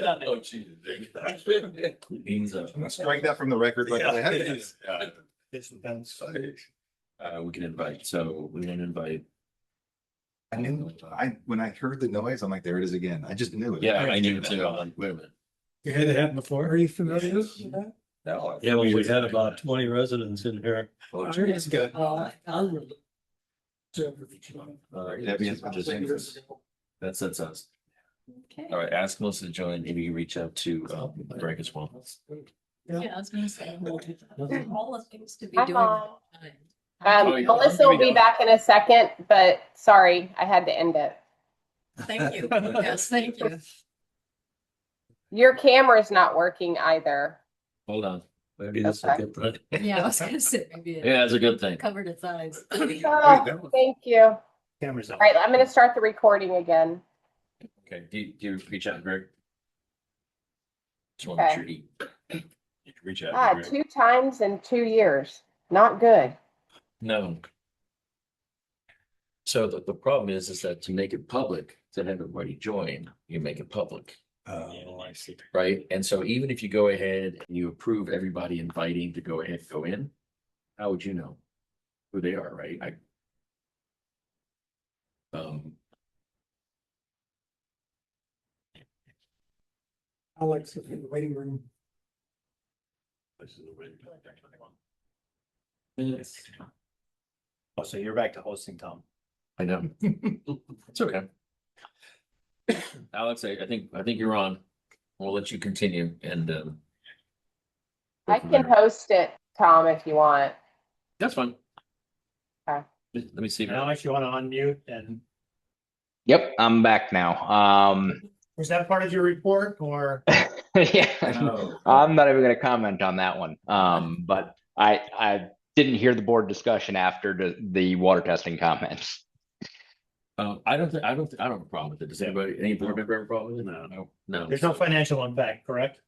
I know what you did. Strike that from the record. But I had it. It's the fence. We can invite, so we can invite. I knew when I heard the noise, I'm like, there it is again. I just knew it. Yeah, I knew too. I'm like, wait a minute. You had it happen before? Are you familiar with that? Yeah, well, we had about 20 residents in here. Oh, It's good. Debbie has been just saying. That's us. Okay. All right, ask Melissa to join. Maybe you reach out to Greg as well. Yeah, I was gonna say, all the things to be I'm doing. on. Oh, yeah. Melissa Here we will be go. back in a second, but sorry, I had to end it. Thank you. Yes, thank you. Your camera's not working either. Hold on. Maybe that's a good thing. Yeah, I was gonna say, maybe it Yeah, that's a good thing. covered its eyes. Oh, thank you. All Camera's out. right, I'm going to start the recording again. Okay, do you reach out to Greg? Just want to make sure you reach out to Greg. 2 times in 2 years. Not good. No. So the problem is that to make it public, to have everybody join, you make it public, Oh, I see. right? And so even if you go ahead and you approve everybody inviting to go ahead and go in, how would you know who they are, right? Alex, in the waiting room. Oh, so you're back to hosting, Tom. I know. It's okay. Alex, I think you're on. We'll let you continue and I can host it, Tom, if you want. that's fine. Okay. Let me see. Alex, you want to unmute and Yep, I'm back now. was that part of your report or? Yeah, No. I'm not even going to comment on that one. But I didn't hear the board discussion after the water testing comments. I don't have a problem with it. Does any board member have a problem with it? No. There's no financial impact, correct?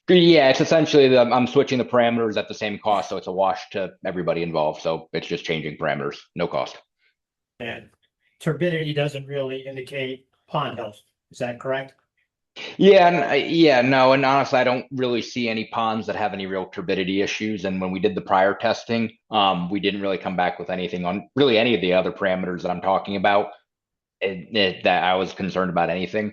Yeah, it's essentially I'm switching the parameters at the same cost, so it's a wash to everybody involved. So it's just changing parameters, no cost. And turbidity doesn't really indicate pond health. Is that correct? Yeah, no, and honestly, I don't really see any ponds that have any real turbidity issues. And when we did the prior testing, we didn't really come back with anything on really any of the other parameters that I'm talking about that I was concerned about anything.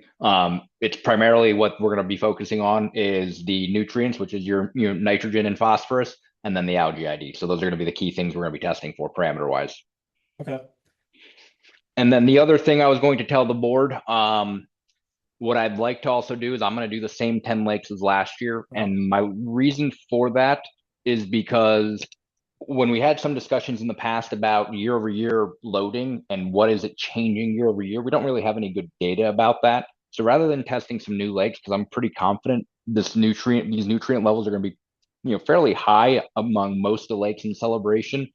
It's primarily what we're going to be focusing on is the nutrients, which is your nitrogen and phosphorus, and then the algae ID. So those are going to be the key things we're going to be testing for parameter wise. Okay. And then the other thing I was going to tell the board, what I'd like to also do is I'm going to do the same 10 lakes as last year. And my reason for that is because when we had some discussions in the past about year over year loading and what is it changing year over year, we don't really have any good data about that. So rather than testing some new lakes, because I'm pretty confident these nutrient levels are going to be, fairly high among most of the lakes in Celebration,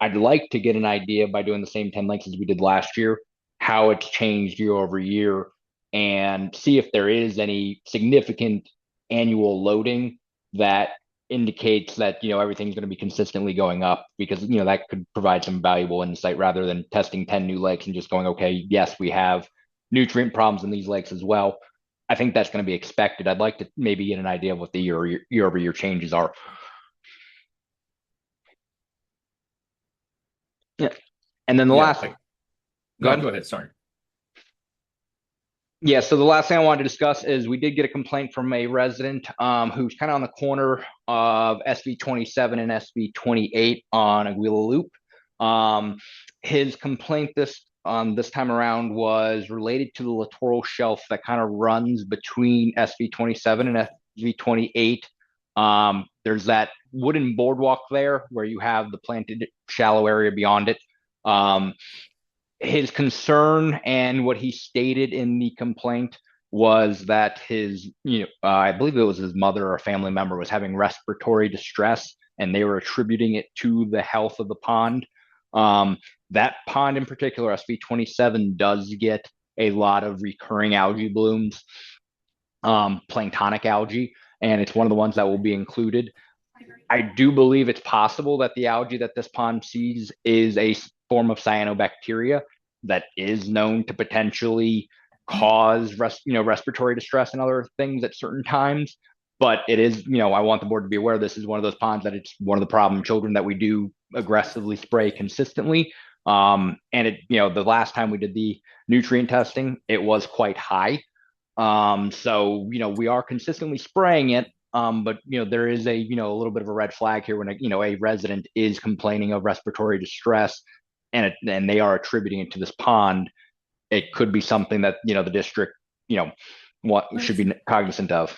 I'd like to get an idea by doing the same 10 lakes as we did last year, how it's changed year over year, and see if there is any significant annual loading that indicates that everything's going to be consistently going up, because that could provide some valuable insight rather than testing 10 new lakes and just going, okay, yes, we have nutrient problems in these lakes as well. I think that's going to be expected. I'd like to maybe get an idea of what the year over year changes are. Yeah. And then the last Go ahead. Sorry. Yeah, so the last thing I wanted to discuss is we did get a complaint from a resident who's kind of on the corner of SV 27 and SV 28 on Aguila Loop. His complaint this time around was related to the littoral shelf that kind of runs between SV 27 and SV 28. There's that wooden boardwalk there where you have the planted shallow area beyond it. His concern and what he stated in the complaint was that his, I believe it was his mother or a family member was having respiratory distress, and they were attributing it to the health of the pond. That pond in particular, SV 27, does get a lot of recurring algae blooms, planktonic algae, and it's one of the ones that will be included. I do believe it's possible that the algae that this pond sees is a form of cyanobacteria that is known to potentially cause respiratory distress and other things at certain times. But it is, I want the board to be aware this is one of those ponds that it's one of the problem children that we do aggressively spray consistently. And the last time we did the nutrient testing, it was quite high. So we are consistently spraying it. But there is a little bit of a red flag here when a resident is complaining of respiratory distress and they are attributing it to this pond. It could be something that the district should be cognizant of.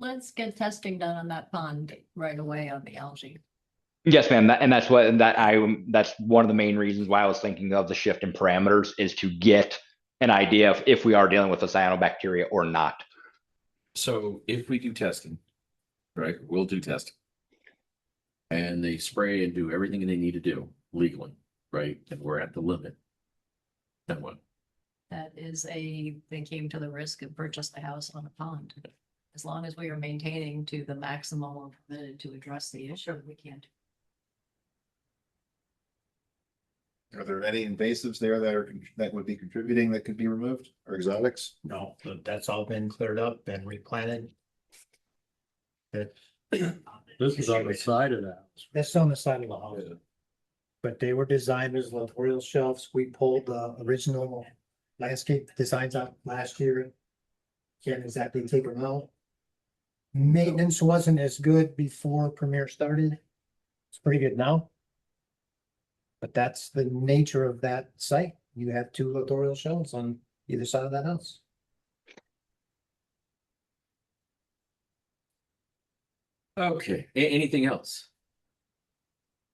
Let's get testing done on that pond right away on the algae. Yes, ma'am. That's one of the main reasons why I was thinking of the shift in parameters is to get an idea of if we are dealing with a cyanobacteria or not. So if we do testing, right, we'll do testing. And they spray and do everything they need to do legally, right? And we're at the limit. Then what? That is they came to the risk and purchased the house on a pond. As long as we are maintaining to the maximum permitted to address the issue, we can't. Are there any invasives there that would be contributing that could be removed, or exotics? No, that's all been cleared up and replanted. This This is on the side of the house. That's on the side of the house. But they were designed as littorial shelves. We pulled the original landscape designs out last year. Can't exactly take them out. Maintenance wasn't as good before Premier started. It's pretty good now. But that's the nature of that site. You have two littorial shelves on either side of that house. Okay, anything else?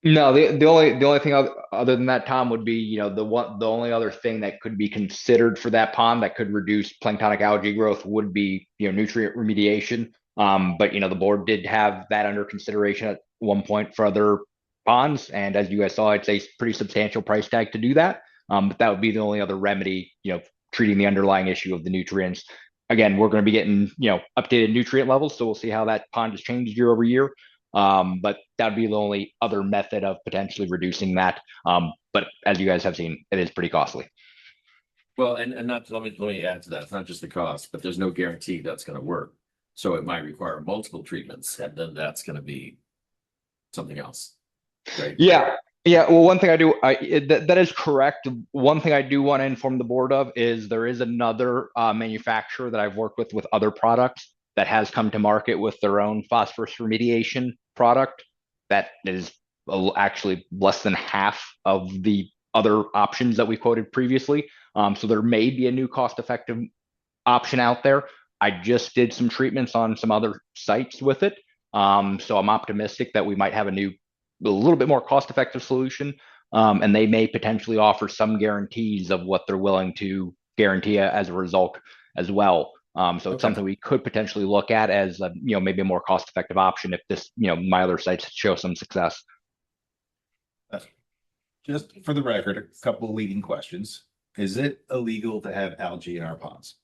No, the only thing other than that, Tom, would be the only other thing that could be considered for that pond that could reduce planktonic algae growth would be nutrient remediation. But the board did have that under consideration at one point for other ponds, and as you guys saw, it's a pretty substantial price tag to do that. But that would be the only other remedy, treating the underlying issue of the nutrients. Again, we're going to be getting updated nutrient levels, so we'll see how that pond has changed year over year. But that would be the only other method of potentially reducing that. But as you guys have seen, it is pretty costly. Well, and not, let me add to that. It's not just the cost, but there's no guarantee that's going to work. So it might require multiple treatments, and then that's going to be something else. Right? Yeah. Well, one thing that is correct. One thing I do want to inform the board of is there is another manufacturer that I've worked with other products that has come to market with their own phosphorus remediation product that is actually less than half of the other options that we quoted previously. So there may be a new cost-effective option out there. I just did some treatments on some other sites with it. So I'm optimistic that we might have a little bit more cost-effective solution. And they may potentially offer some guarantees of what they're willing to guarantee as a result as well. So it's something we could potentially look at as maybe a more cost-effective option if this, my other sites show some success. Just for the record, a couple of leading questions. Is it illegal to have algae in our ponds?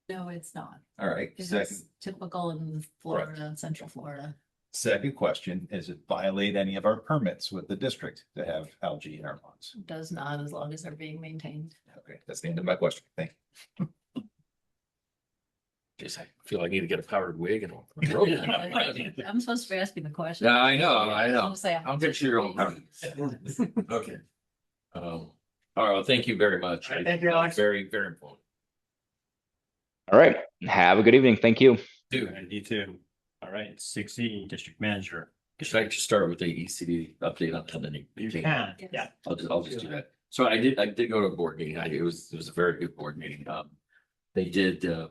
No, it's not. All right. It's Second, typical in Florida and Central Florida. second question, is it violate any of our permits with the district to have algae in our ponds? Does not, as long as they're being maintained. Okay, that's the end of my question. Thank you. Just I feel like I need to get a powdered wig and all. I'm supposed to be asking the question. Yeah, I know. I'll say I'll get you your own. Okay. All right, well, thank you very much. Thank you, Alex. Very, very important. All right. Have a good evening. Thank you. Dude, And you too. All right, 6E, district manager. should I just start with the ECD update on that? Then You can, yeah. I'll just do that. So I did go to a board meeting. It was a very good board meeting. They do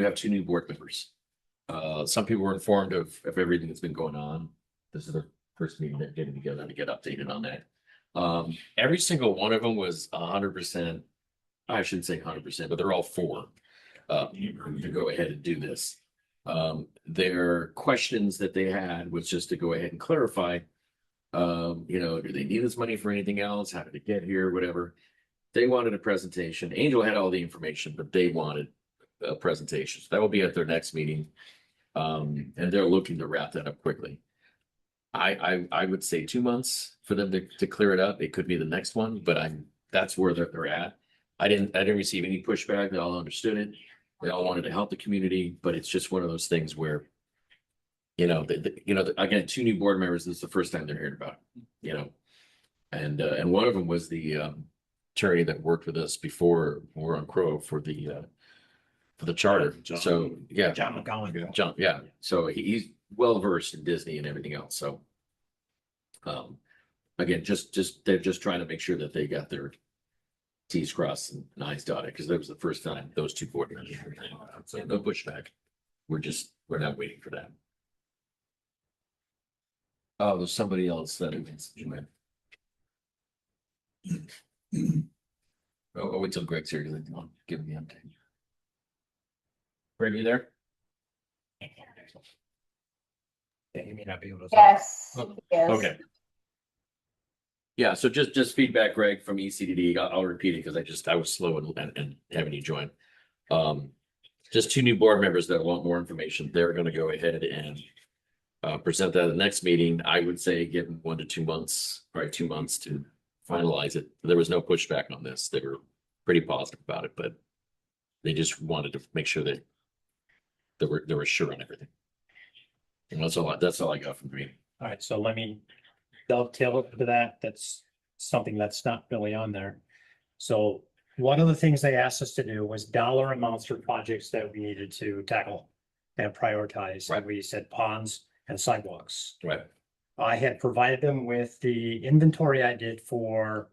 have two new board members. Some people were informed of everything that's been going on. This is the first meeting they're getting together to get updated on that. Every single one of them was 100%. I shouldn't say 100%, but they're all for to go ahead and do this. Their questions that they had was just to go ahead and clarify, do they need this money for anything else? How did it get here? Whatever. They wanted a presentation. Angel had all the information, but they wanted a presentation. So that will be at their next meeting. And they're looking to wrap that up quickly. I would say 2 months for them to clear it up. It could be the next one, but that's where they're at. I didn't receive any pushback. They all understood it. They all wanted to help the community, but it's just one of those things where, again, two new board members, this is the first time they're hearing about it, and one of them was the attorney that worked with us before we were on Crow for the charter. So, yeah. John McGowan. John, yeah. So he's well versed in Disney and everything else. So, again, they're just trying to make sure that they got their T's crossed and I's dotted, because that was the first time those two board members. So no pushback. We're not waiting for that. Oh, there's somebody else that against you, man. I'll wait till Greg's here because I want to give him the update. Greg, you there? Yeah, you may not be able to. Yes, Oh, yes. Okay. Yeah, so just feedback, Greg, from ECDD. I'll repeat it because I was slow and having you join. Just two new board members that want more information. They're going to go ahead and present that at the next meeting. I would say give them 1 to 2 months, right, 2 months to finalize it. There was no pushback on this. They were pretty positive about it, but they just wanted to make sure that they were sure on everything. And that's all I got from the meeting. All right, so let me dovetail to that. That's something that's not really on there. So one of the things they asked us to do was dollar amounts for projects that we needed to tackle and prioritize. Right. And we said ponds and sidewalks. Right. I had provided them with the inventory I did for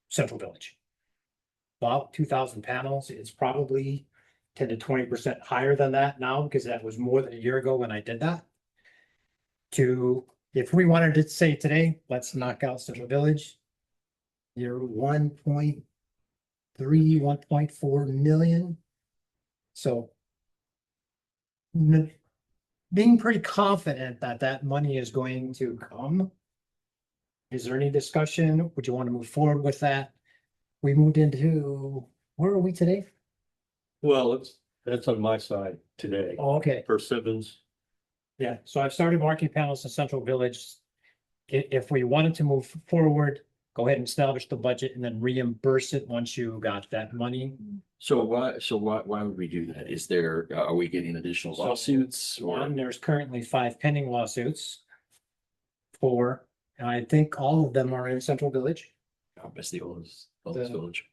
Central Village. About 2,000 panels. It's probably 10 to 20% higher than that now, because that was more than a year ago when I did that. If we wanted to say today, let's knock out Central Village. You're 1.3, 1.4 million. So being pretty confident that that money is going to come. Is there any discussion? Would you want to move forward with that? We moved into, where are we today? Well, that's on my side today. Oh, okay. Persimmons. Yeah, so I've started marking panels in Central Village. If we wanted to move forward, go ahead and establish the budget and then reimburse it once you got that money. So why would we do that? Are we getting additional So, lawsuits or? One, there's currently 5 pending lawsuits. 4, and I think all of them are in Central Village. That's the oldest village.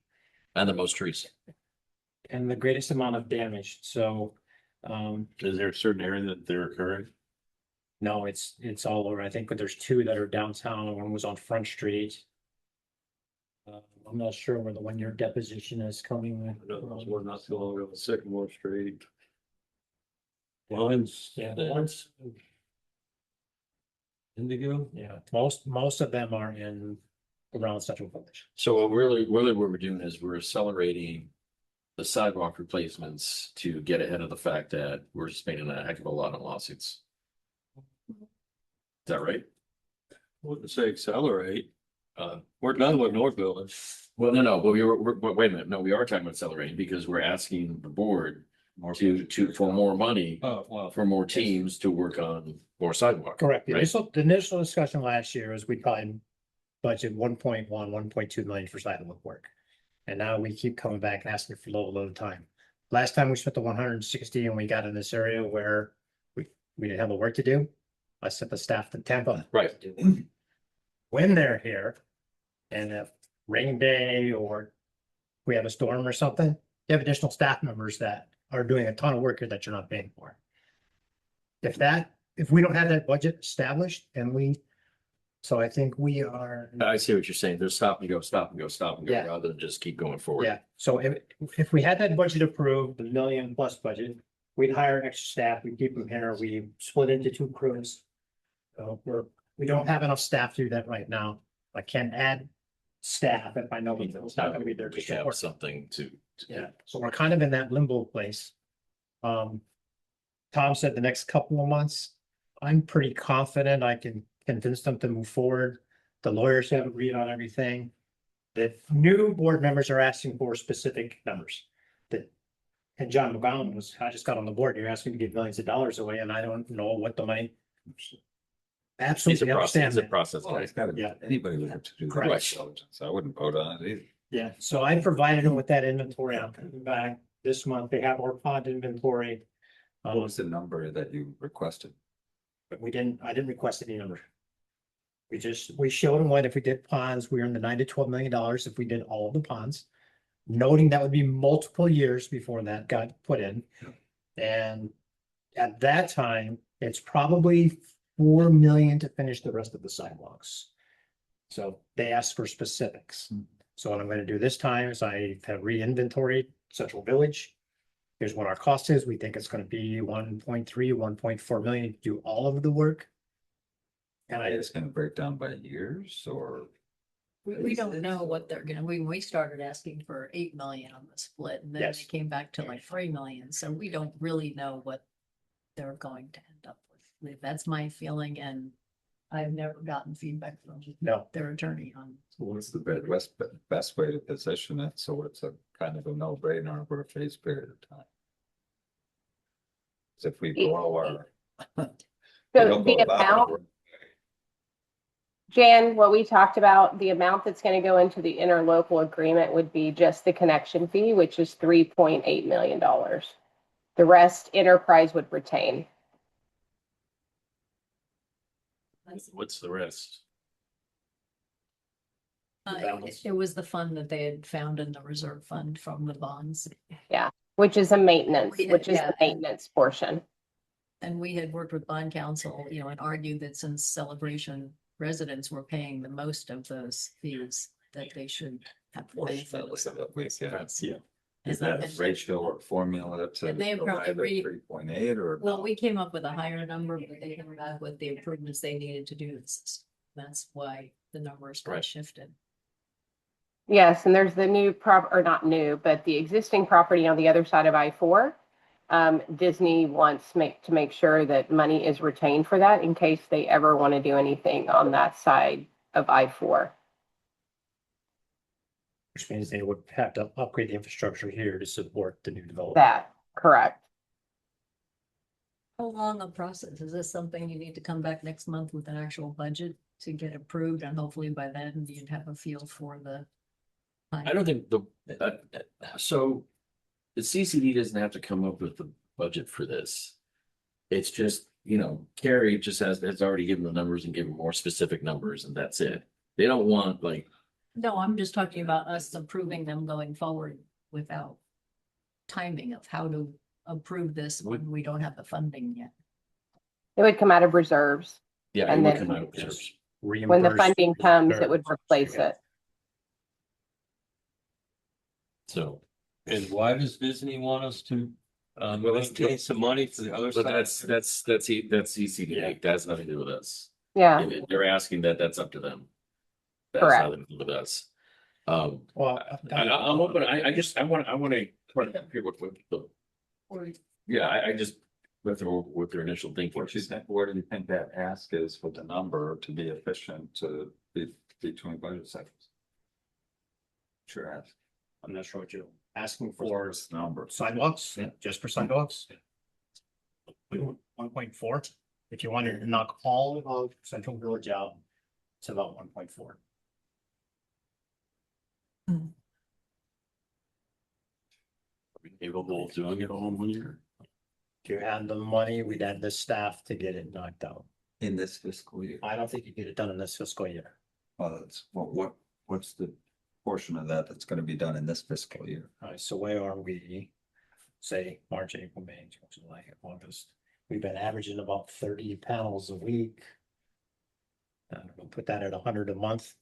And the most trees. And the greatest amount of damage, so, Is there a certain area that they're occurring? no, it's all over, I think, but there's 2 that are downtown, one was on Front Street. I'm not sure where the 1-year deposition is coming with. I know there was one not too long ago, Sycamore Street. Lines. Yeah, Lines. Indigo. yeah, most of them are in around Central Village. So what we're doing is we're accelerating the sidewalk replacements to get ahead of the fact that we're spending a heck of a lot on lawsuits. Is that right? Wouldn't say accelerate. We're done with North Village. Well, no, but wait a minute. No, we are talking about accelerating because we're asking the board for more money Oh, well. for more teams to work on more sidewalk. Correct. Right. The initial discussion last year was we probably budget 1.2 million for sidewalk work. And now we keep coming back and asking for low time. Last time we spent the 160 and we got in this area where we didn't have the work to do. I sent the staff to Tampa. Right. When they're here and if rain day or we have a storm or something, you have additional staff members that are doing a ton of work here that you're not paying for. If we don't have that budget established and so I think we are. I see what you're saying. There's stop and go, Yeah. rather than just keep going forward. Yeah, so if we had that budget approved, the $1 million+ budget, we'd hire extra staff, we'd keep them here, we split into 2 crews. We don't have enough staff to do that right now. I can add staff if I know it's not gonna be there to We have support. something to. Yeah, so we're kind of in that limbo place. Tom said the next couple of months, I'm pretty confident I can convince them to move forward. The lawyers have agreed on everything. The new board members are asking for specific numbers. And John McGowan I just got on the board, you're asking to give millions of dollars away and I don't know what the money. Absolutely It's understand a that. process, Well, guys. it's gotta be, Yeah. anybody would have to do Correct. that, so I wouldn't vote on it either. Yeah, so I provided them with that inventory. I'm coming back this month. They have our pond inventory. What was the number that you requested? But I didn't request any number. We showed them what if we did ponds, we were in the $9 to $12 million if we did all of the ponds. Noting that would be multiple years before that got put in. And at that time, it's probably 4 million to finish the rest of the sidewalks. So they asked for specifics. So what I'm gonna do this time is I have re-inventoried Central Village. Here's what our cost is. We think it's gonna be 1.3, 1.4 million to do all of the work. And It's gonna break down by years or? We don't know what they're gonna, we started asking for 8 million on the split and then they Yes. came back to like 3 million. So we don't really know what they're going to end up with. That's my feeling and I've never gotten feedback from no, their attorney on. What's the best way to position it, so it's a kind of a no-brainer over a phase period of time? 'Cause if we blow our. we So don't go the about amount, it, Jan, what we talked about, the amount that's gonna go into the interlocal agreement would be just the connection fee, which is $3.8 million. The rest enterprise would retain. What's the rest? It was the fund that they had found in the reserve fund from the bonds. Which is a maintenance, which is Yeah. the maintenance portion. And we had worked with bond counsel, and argued that since Celebration residents were paying the most of those fees, that they should have. to pay for those. Yeah. Is that a ratio or formula to And they arrive at probably 3.8 or? Well, we came up with a higher number, but they came back with the improvements they needed to do. That's why the numbers got shifted. Yes, and there's the new or not new, but the existing property on the other side of I-4. Disney wants to make sure that money is retained for that in case they ever want to do anything on that side of I-4. which means they would have to upgrade the infrastructure here to support the new development. That, correct. How long a process? Is this something you need to come back next month with an actual budget to get approved? And hopefully by then you'd have a feel for the. I don't think so the CCD doesn't have to come up with the budget for this. It's just, Carrie just has already given the numbers and given more specific numbers and that's it. They don't want like, No, I'm just talking about us approving them going forward without timing of how to approve this when we don't have the funding yet. It would come out of reserves. yeah, And it would then come out of reserves. When the Reimburse funding comes, it would reserves. replace it. So, And why does Disney want us to, maintain some money for the other but side? that's CCD. That has nothing to do with us. Yeah, If they're asking that's up to them. That's Correct. nothing to do with us. Well, I'm open. I want to hear what the, yeah, I just with their initial thinking. Where do you think that ask is for the number to be efficient to be between budget cycles? Sure ask. I'm not sure what you're asking for. What's the number? Sidewalks, just for sidewalks. 1.4. If you wanted to knock all of Central Village out, it's about 1.4. Capable of doing it all in 1 year. If you had the money, we'd add the staff to get it knocked out. In this fiscal year? I don't think you get it done in this fiscal year. Well, that's, what's the portion of that that's gonna be done in this fiscal year? All right, so where are we? Say March, April, May, June, July, August. We've been averaging about 30 panels a week. We'll put that at 100 a month.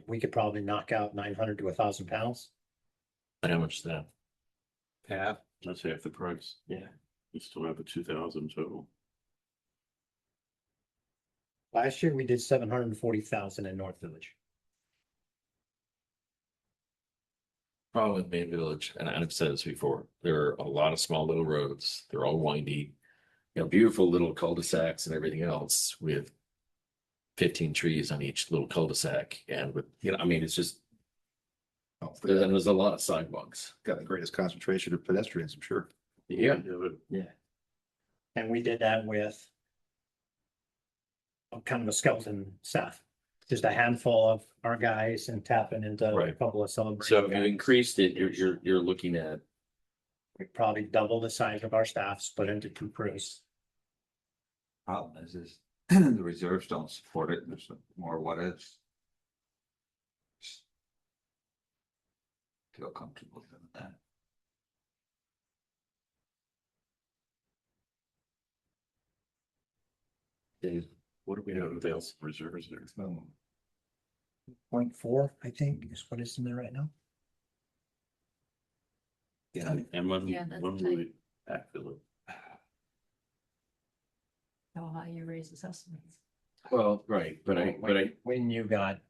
We could probably knock out 900 to 1,000 panels. And how much is that? Half. That's half the price. Yeah. You still have a 2,000 total. Last year, we did 740,000 in North Village. Problem with Main Village, and I've said this before, there are a lot of small little roads. They're all windy. Beautiful little cul-de-sacs and everything else with 15 trees on each little cul-de-sac and with, it's just, there's a lot of sidewalks. Got the greatest concentration of pedestrians, I'm sure. Yeah. Yeah. And we did that with kind of a skeleton staff. just a handful of our guys and tapping into a Right. couple of So celebrating if you guys. increased it, you're looking at, We probably double the size of our staff, split into two crews. Problem is the reserves don't support it, there's more what ifs. Feel comfortable doing that. Dave, what do we have available reserves there? 0.4, I think, is what is in there right now. Yeah, And when, Yeah, that's when tight. will we backfill it? How high you raise assessments. Well, right, but I, When you got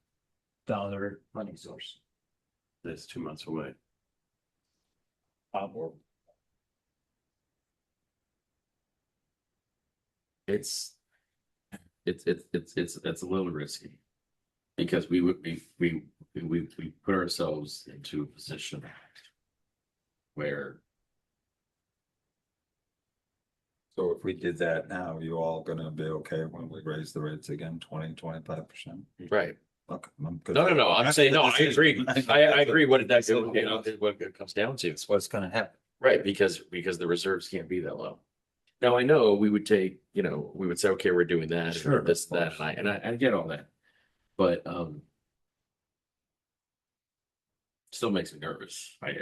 the other money source. That's 2 months away. Or it's a little risky. Because we would be, we put ourselves into a position where, so if we did that now, you all gonna be okay when we raise the rates again, 20-25%? right, Okay, I'm good. no, I'm saying, no, I agree, I agree what it does, what it comes down to. It's what's gonna happen. Right, because the reserves can't be that low. Now, I know we would take, we would say, okay, we're doing that, Sure, and this, of that, course. and I get all that. But, still makes me nervous. I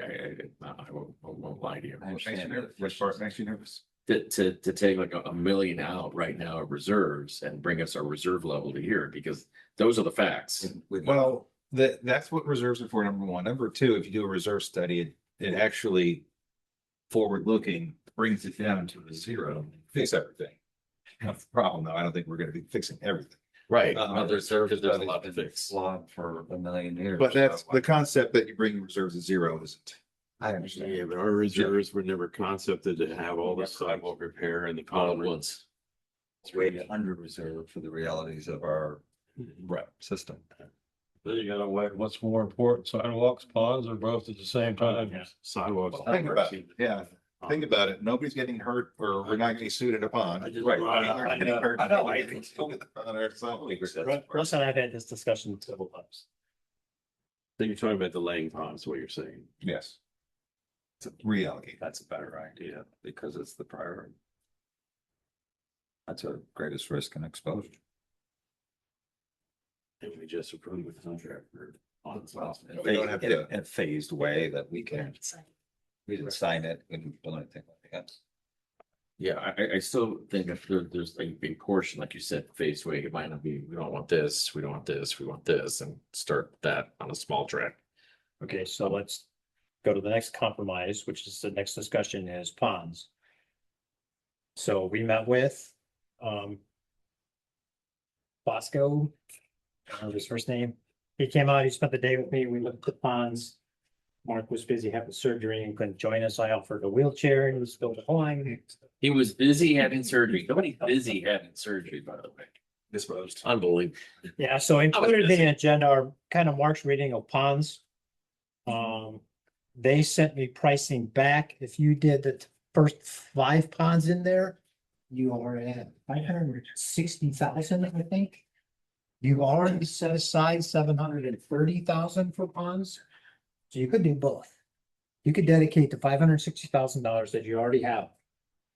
won't lie to you. I understand it. Which part makes you nervous? To take like a million out right now of reserves and bring us our reserve level to here, because those are the facts. Well, that's what reserves are for, number one. Number two, if you do a reserve study, it actually forward-looking brings it down to a zero, fix everything. That's the problem, though. I don't think we're gonna be fixing everything. Right, There's there's a lot to fix. flawed for a million years. But that's so the concept that you bring reserves to zero isn't. I understand. Yeah, but our reserves were never concepted to have all the sidewalk repair and the All at concrete. once. It's way under reserved for the realities of our system. Then you gotta weigh what's more important, sidewalks, ponds, or both at the same time? Sidewalks. Think about it, yeah. Think about it. Nobody's getting hurt or we're not getting sued at a pond. I just- Right. I They're getting hurt. I know. Nobody's getting sued at the pond or something. Russ and I've had this discussion several times. Then you're talking about delaying ponds, what you're saying. Yes. To reallocate. That's a better idea because it's the priority. That's our greatest risk and exposure. And we just approved the contract for ponds. We don't have to- In a phased way that we can, we didn't sign it, we didn't build anything like that. Yeah, I still think if there's a big portion, like you said, phase way, it might not be, we don't want this, we don't want this, we want this, and start that on a small track. Okay, so let's go to the next compromise, which is the next discussion is ponds. So we met with, Bosco, I don't know his first name. He came out, he spent the day with me, we looked at the ponds. Mark was busy having surgery and couldn't join us. I offered a wheelchair and he was still behind. He was busy having surgery. Nobody's busy having surgery, by the way. Disposed. Unbelievable. Yeah, so included in the agenda are kind of Mark's reading of ponds. They sent me pricing back. If you did the first 5 ponds in there, you are at 560,000, I think. You already set aside 730,000 for ponds. So you could do both. You could dedicate the $560,000 that you already have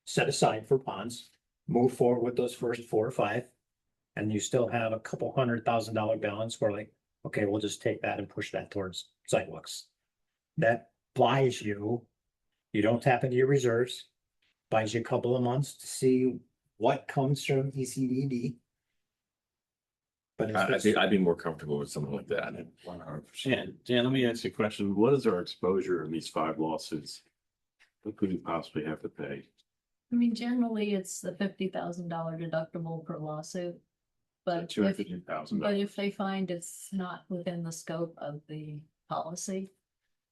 set aside for ponds, move forward with those first 4 or 5. And you still have a couple $100,000 balance where like, okay, we'll just take that and push that towards sidewalks. That buys you, you don't tap into your reserves, buys you a couple of months to see what comes from ECDD. But if it's- I'd be more comfortable with something like that. 100%. Dan, let me ask you a question. What is our exposure in these 5 lawsuits? What could we possibly have to pay? I mean, generally, it's the $50,000 deductible per lawsuit. But Two hundred if, fifty thousand but dollars. if they find it's not within the scope of the policy,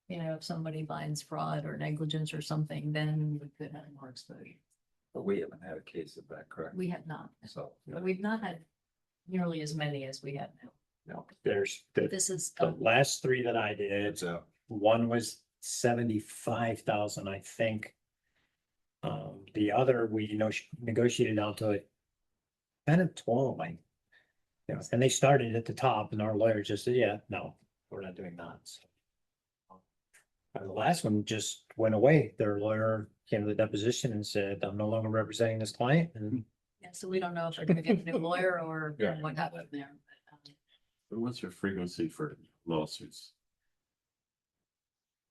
if somebody finds fraud or negligence or something, then we could have more exposure. But we haven't had a case of that, correct? We have not, So. but we've not had nearly as many as we have now. No, there's the This is, last 3 that I did, It's a, one was 75,000, I think. The other, we negotiated down to 10 and 12, Yeah, and they started at the top and our lawyer just said, yeah, no, we're not doing that. So. And the last one just went away. Their lawyer came to the deposition and said, I'm no longer representing this client and Yeah, so we don't know if they're gonna get a new lawyer or Yeah. what happened there. But what's your frequency for lawsuits?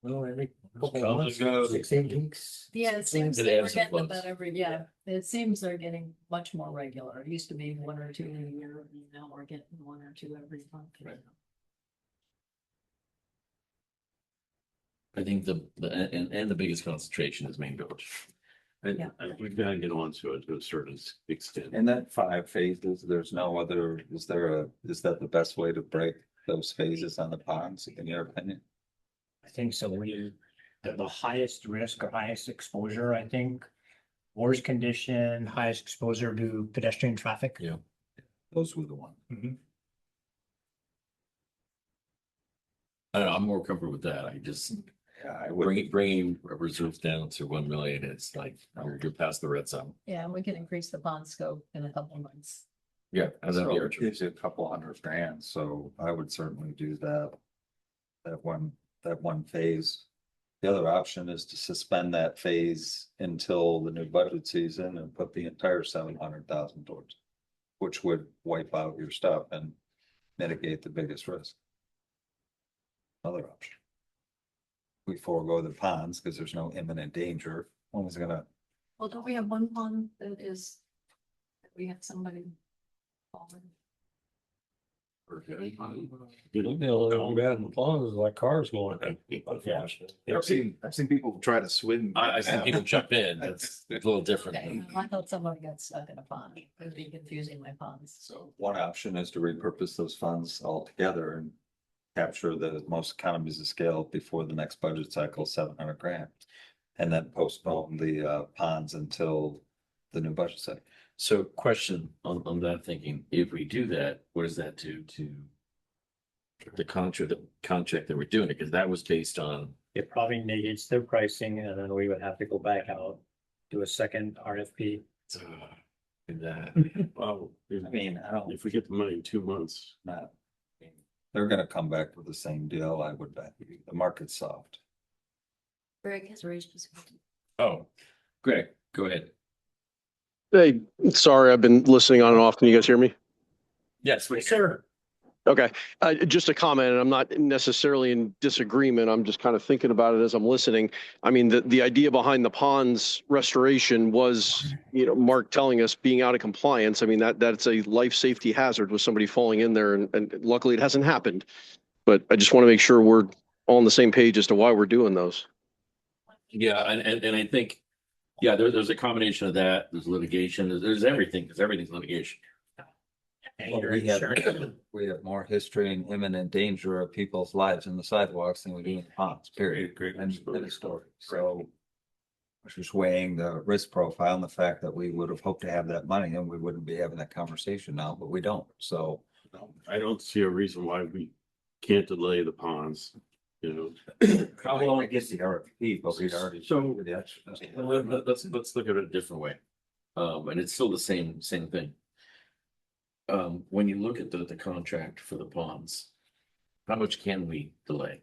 well, every couple Well, months, we go- 6-8 weeks. Yeah, it seems It like we're ebbs and getting flows. about it seems they're getting much more regular. It used to be 1 or 2 in a year, and now we're getting 1 or 2 every month. Right. I think and the biggest concentration is Main Village. Yeah. We've got to get on to it to a certain extent. In that 5 phases, there's no other, is that the best way to break those phases on the ponds, in your opinion? I think so. The highest risk or highest exposure, I think. Worst condition, highest exposure to pedestrian traffic. Yeah. Those were the ones. I don't know, I'm more comfortable with that. I just Yeah, I would. bringing reserves down to 1 million. It's like you're past the red zone. Yeah, and we can increase the bond scope in a couple of months. Yeah. And So that'd be our it choice. gives you a couple $100,000, so I would certainly do that. That one phase. The other option is to suspend that phase until the new budget season and put the entire 700,000 towards. Which would wipe out your stuff and mitigate the biggest risk. Other option. We forego the ponds because there's no imminent danger. One was gonna, Well, don't we have one pond that is, that we had somebody fallen? Like cars going. I've seen people try to swim. I see people jump in. It's a little different. Okay, I thought somebody got stuck in a pond. It would be confusing my ponds. so one option is to repurpose those funds altogether and capture the most economies of scale before the next budget cycle, 700,000. And then postpone the ponds until the new budget cycle. So question on that thinking, if we do that, what does that do to the contract that we're doing it? Because that was based on, It probably negates their pricing and then we would have to go back out, do a second RFP. that. Well, I mean, I don't, if we get the money in 2 months, not. They're gonna come back with the same deal, I would bet. The market's soft. Greg has raised his hand. Oh, Greg, go ahead. Hey, sorry, I've been listening on and off. Can you guys hear me? Yes, sir. Okay, just a comment, and I'm not necessarily in disagreement. I'm just kind of thinking about it as I'm listening. I mean, the idea behind the ponds restoration was, Mark telling us being out of compliance. I mean, that's a life safety hazard with somebody falling in there, and luckily it hasn't happened. But I just want to make sure we're all on the same page as to why we're doing those. Yeah, and I think, yeah, there's a combination of that. There's litigation. There's everything, because everything's litigation. Well, we have more history and imminent danger of people's lives in the sidewalks than we do in the ponds, period. End of story. So. I was just weighing the risk profile and the fact that we would have hoped to have that money and we wouldn't be having that conversation now, but we don't, so. I don't see a reason why we can't delay the ponds, How long it gets the RFP, but we already. So- Let's look at it a different way. And it's still the same thing. When you look at the contract for the ponds, how much can we delay?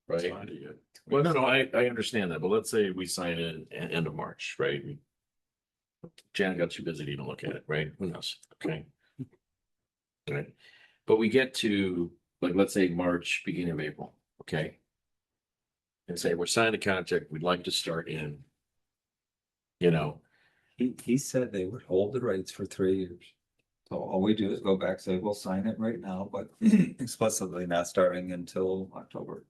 Right? Well, no, I understand that, but let's say we sign in end of March, right? Jan got too busy to even look at it, right? Who knows? Okay. Right. But we get to, like, let's say March, beginning of April, okay? And say, we're signing a contract, we'd like to start in, He said they would hold the rates for 3 years. So all we do is go back, say, we'll sign it right now, but explicitly not starting until October.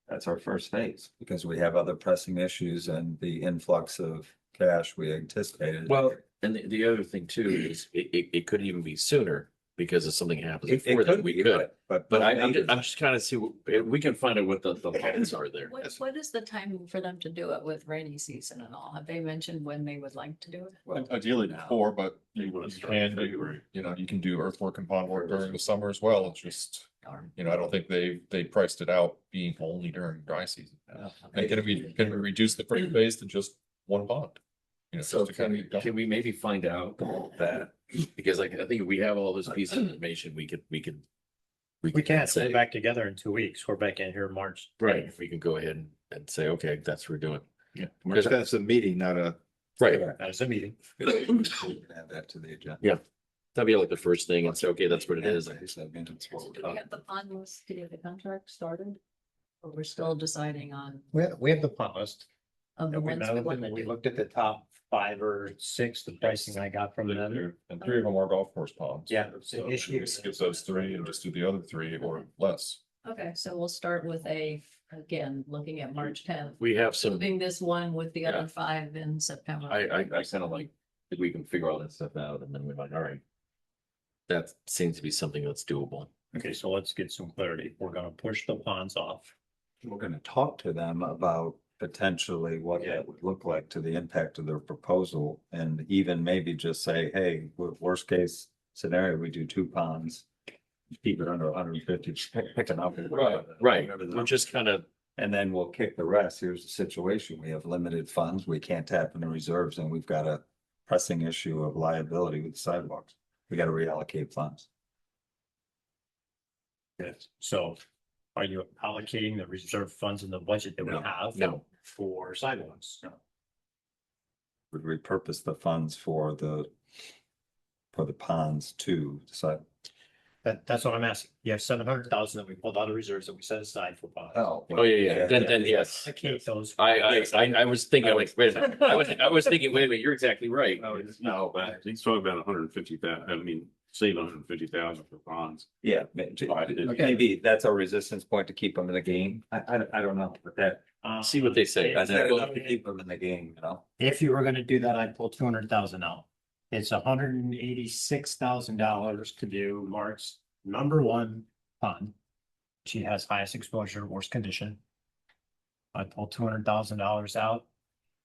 That's our first phase, because we have other pressing issues and the influx of cash we anticipated. well, and the other thing too is it could even be sooner because if something happens It before that, could we be, could. But I'm just. just kind of see, we can find out what the plans are there. What is the timing for them to do it with rainy season and all? Have they mentioned when they would like to do it? Well, Ideally before, but You want to you start can in do, February. you can do earthwork and pond work during the summer as well. It's just, Or- I don't think they priced it out being only during dry season. And can we reduce the first phase to just one pond? You know, So just to kind of. can we maybe find out that, because like, I think if we have all this piece of information, we can. We can't, say, we're back together in 2 weeks. We're back in here in March. right, we can go ahead and say, okay, that's what we're doing. Yeah, that's a meeting, not a. Right, That is a meeting. We can add that to the agenda. Yeah. that'd be like the first thing and say, okay, that's what it is. Do we have the pond list to get the contract started? Or we're still deciding on We have the pot list. of the And we ones we looked want to at- we do? looked at the top 5 or 6, the pricing I got from them. And 3 of them are golf course ponds. Yeah, it's So an issue. just Get those 3 and just do the other 3 or less. Okay, so we'll start with again, looking at March tenth. We have some, Moving this one with the Yeah. other 5 in September. I kind of like, if we can figure all that stuff out and then we're like, all right. That seems to be something that's doable. Okay, so let's get some clarity. We're gonna push the ponds off. We're gonna talk to them about potentially what that would look like to the impact of their proposal. And even maybe just say, hey, worst case scenario, we do 2 ponds. Keep it under 150, pick a number. Right. Whatever the We're number just kind of, And then we'll kick the rest. Here's the situation. We have limited funds. We can't tap into reserves and we've got a pressing issue of liability with sidewalks. We gotta reallocate funds. Yes. So are you allocating the reserve funds in the budget that we No, have? no. For sidewalks? Would repurpose the funds for the ponds to decide. That's what I'm asking. You have 700,000 that we pulled out of reserves that we set aside for ponds. Oh. oh, yeah, then yes. Allocate those. I was thinking like, wait a minute, I was thinking, wait a minute, you're exactly right. No, but he's talking about 150,000, I mean, save 150,000 for bonds. Yeah, maybe that's our resistance point to keep them in the game. I don't know, but that. See what they say. That's enough to keep them in the game, you know? If you were gonna do that, I'd pull 200,000 out. It's $186,000 to do Mark's #1 pond. She has highest exposure, worst condition. I pull $200,000 out.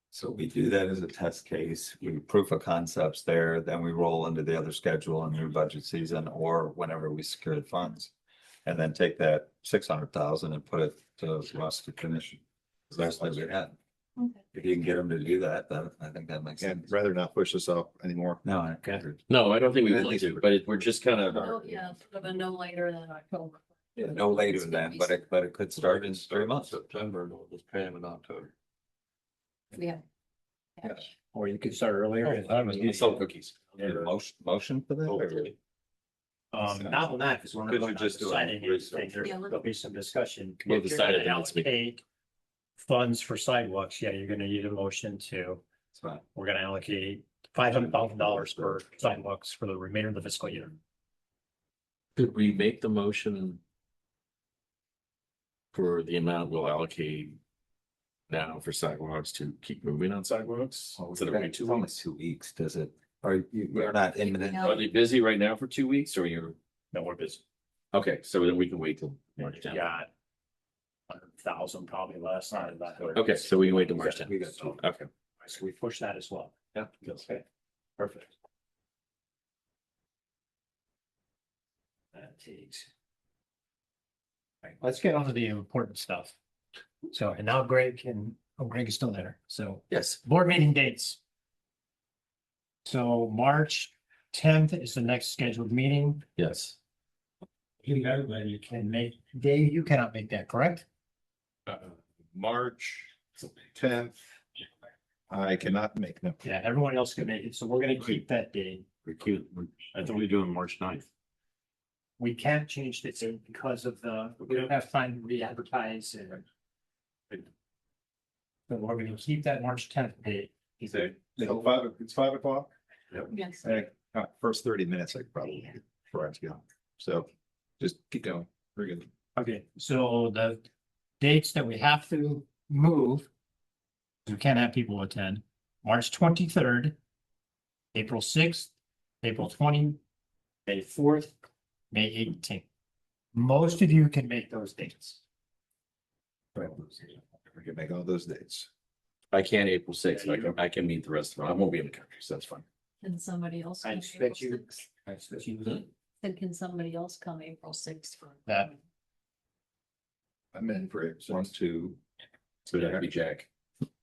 So we do that as a test case, we proof of concepts there, then we roll into the other schedule in your budget season or whenever we secure the funds. And then take that 600,000 and put it to Russ to finish. That's what we had. Okay. If you can get them to do that, then I think that makes And sense. rather not push this up anymore. No, I No, I don't think we At want least- to, but we're just kind of, Oh, yeah, sort of a no later than October. no later than, but it could start in 3 months. September, and we'll just pay him in October. Yeah. Or you could start earlier. you sell cookies. Motion for that? or- Not on that, because we're Could you not just do it? deciding anything. Yeah, There'll be some discussion. We'll If you're decide gonna at the next meeting. allocate Funds for sidewalks, yeah, you're gonna need a motion to, That's fine. we're gonna allocate $500,000 for sidewalks for the remainder of the fiscal year. Could we make the motion? For the amount we'll allocate. Now for sidewalks to keep moving on sidewalks? Instead of waiting 2 It's only weeks? 2 weeks, does it? You're not imminent. No. Are they busy right now for 2 weeks or you're, No, we're busy. okay, so then we can wait till March We 10th. got 100,000 probably less out of that. Okay, so we can wait till March We 10th. got Okay. So we push that as well. Yeah. Okay, perfect. That takes. All right, let's get on to the important stuff. So, and now Greg is still there, so Yes. board meeting dates. So March 10th is the next scheduled meeting. Yes. You can make, Dave, you cannot make that, correct? March 10th. I cannot make them. Yeah, everyone else can make it, so we're gonna keep that date. We're cute. I thought we were doing March 9th. We can't change the date because of we don't have time to re-advertise and. So we're gonna keep that March 10th date. So it's 5 o'clock. Yes. First 30 minutes, I could probably correct you. So just keep going. Very good. Okay, so the dates that we have to move. We can't have people attend, March 23rd. April 6th, April 20, May 4th, May 18th. Most of you can make those dates. We can make all those dates. I can't April 6th, I can meet the rest of them. I won't be in the country, so that's fine. Can somebody else? I come expect April you- 6th? I expect you- Then can somebody else come April 6th for? That- I'm in for it. 1, 2. So that'd be Jack.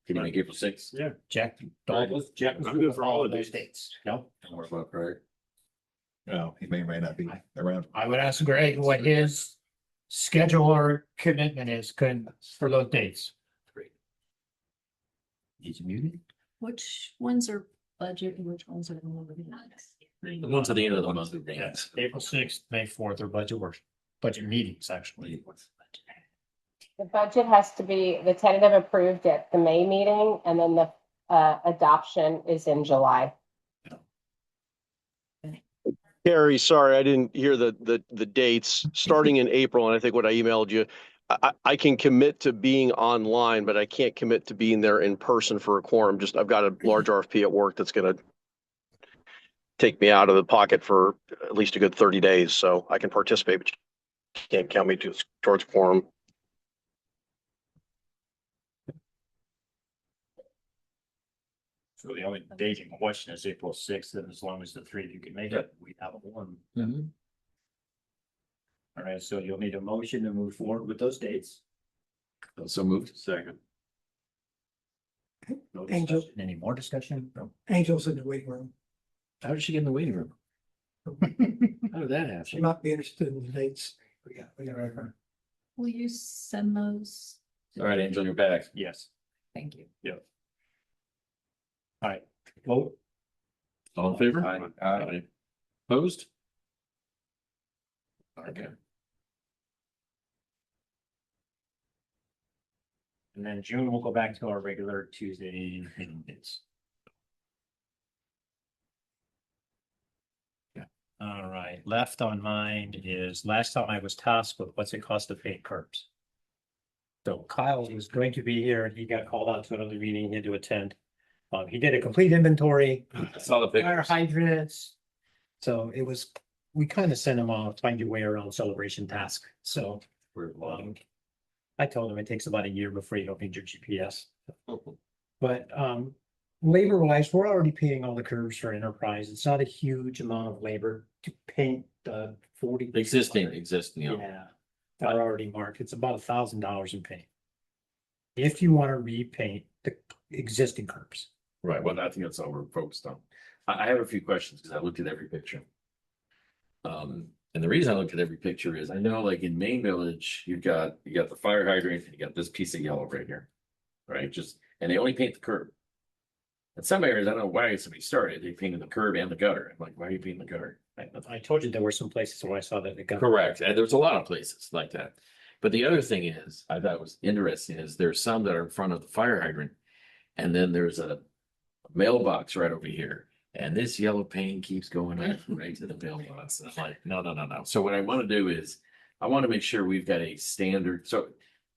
Can you make April 6th? Yeah, Jack, Right. Jack was I'm good good for for all all of the those dates. dates. No, Don't worry about Craig. No, he may or may not be around. I would ask Greg what his schedule or commitment is for those dates. He's muted. Which ones are budget and which ones are? The ones at the end of the month. Yes, April 6th, May 4th are budget meetings, actually. The budget has to be, the tentative approved at the May meeting, and then the adoption is in July. Carrie, sorry, I didn't hear the dates, starting in April, and I think what I emailed you. I can commit to being online, but I can't commit to being there in person for a quorum. Just, I've got a large RFP at work that's gonna take me out of the pocket for at least a good 30 days, so I can participate, but you can't count me towards quorum. So the only date in question is April 6th, and as long as the three of you can make it, we have a one. Mhm. All right, so you'll need a motion to move forward with those dates. So moved. Second. No Angel. discussion. Any more discussion? No. Angel's in the waiting room. How did she get in the waiting room? How did that She happen? might be interested in the dates. We got her. Will you send those? All right, Angel, you're back. Yes. Thank you. All right, vote. All in favor? Aye. Opposed? Okay. And then June, we'll go back to our regular Tuesday meeting dates. All right, left on mine is last time I was tasked with what's it cost to paint curbs. So Kyle was going to be here and he got called out to another meeting he had to attend. He did a complete inventory, I saw the fire pictures. hydrants. So it was, we kind of sent him off, find your way around celebration task, so. I told him it takes about a year before you don't need your GPS. But labor wise, we're already painting all the curves for Enterprise. It's not a huge amount of labor to paint the 40. Existing, yeah. Yeah, they're already marked. It's about $1,000 in paint. If you want to repaint the existing curbs. Right, well, I think that's all we're focused on. I have a few questions because I looked at every picture. And the reason I looked at every picture is I know like in Main Village, you got the fire hydrant, and you got this piece of yellow right here. Right, and they only paint the curb. In some areas, I don't know why somebody started, they painted the curb and the gutter. I'm like, why are you painting the gutter? I told you there were some places where I saw that. It got Correct, and there's a lot of places like that. But the other thing is, I thought was interesting is there's some that are in front of the fire hydrant. And then there's a mailbox right over here. And this yellow paint keeps going up right to the mailbox. And I'm like, no. So what I want to do is, I want to make sure we've got a standard. So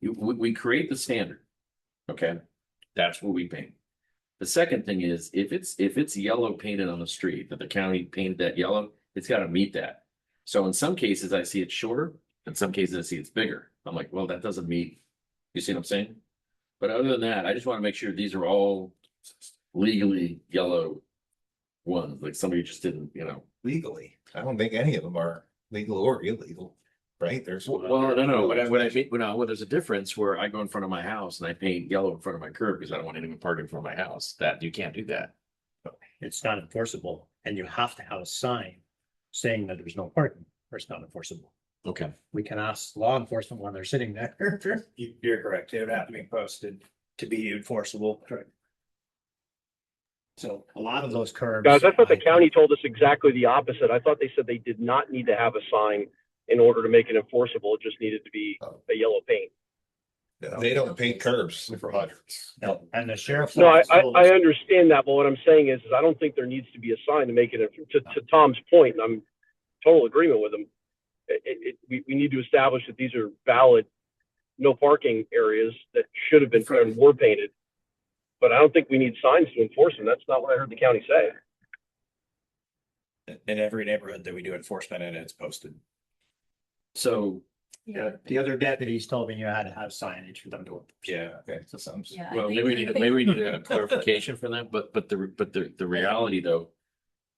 we create the standard. Okay, that's what we paint. The second thing is, if it's yellow painted on the street, that the county painted that yellow, it's got to meet that. So in some cases, I see it shorter. In some cases, I see it's bigger. I'm like, well, that doesn't meet. You see what I'm saying? But other than that, I just want to make sure these are all legally yellow ones, like somebody just didn't, Legally, I don't think any of them are legal or illegal, right? There's. Well, no, what I mean, well, there's a difference where I go in front of my house and I paint yellow in front of my curb because I don't want anyone parking in front of my house. That you can't do that. It's not enforceable, and you have to have a sign saying that there's no parking, or it's not enforceable. Okay. We can ask law enforcement when they're sitting there. You're correct. It would have to be posted to be enforceable. Correct. So a lot of those curbs. Guys, I thought the county told us exactly the opposite. I thought they said they did not need to have a sign in order to make it enforceable. It just needed to be a yellow paint. They don't paint curbs. For hydrants. No, and the sheriff's. No, office I told us- understand that, but what I'm saying is I don't think there needs to be a sign to make it, to Tom's point, and I'm in total agreement with him. We need to establish that these are valid, no parking areas that should have been and were painted. But I don't think we need signs to enforce them. That's not what I heard the county say. In every neighborhood that we do enforcement in, it's posted. So, Yeah, the other deputies told me you had to have signage for them to. Yeah, okay, so some. Yeah. well, maybe we need a clarification for that, but the reality though,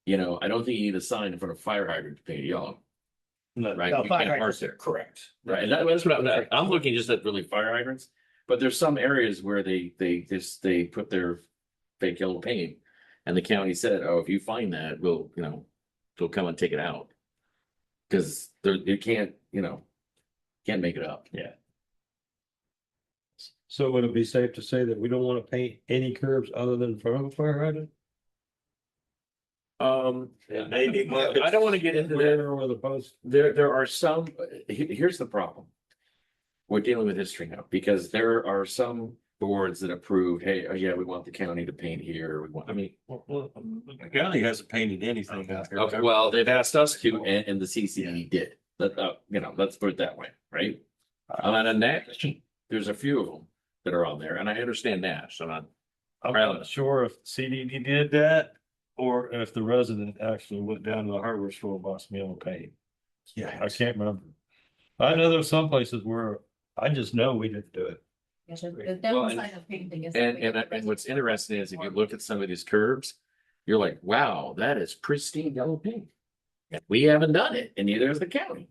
I don't think you need a sign in front of a fire hydrant to paint it yellow. Right, No, you fire can't park hydrants there. Correct. Right, and that's what I'm looking just at really fire hydrants, But there's some areas where they put their fake yellow paint. And the county said, oh, if you find that, they'll come and take it out. Cause you can't, can't make it up. Yeah. So would it be safe to say that we don't want to paint any curbs other than in front of a fire hydrant? Maybe, I don't want to get into that. Where or the post? There are some, here's the problem. We're dealing with history now, because there are some boards that approve, hey, oh yeah, we want the county to paint here, we want, The county hasn't painted anything out here. okay, well, they've asked us to, and the CCD did. Let's put it that way, right? And then Nash, there's a few of them that are on there, and I understand Nash, so I'm not sure if CDD did that or if the resident actually went down to the hardware store and bought some yellow paint. Yeah. I can't remember. I know there's some places where I just know we didn't do it. The downside of painting is. And what's interesting is if you look at some of these curbs, you're like, wow, that is pristine yellow paint. We haven't done it, and neither has the county.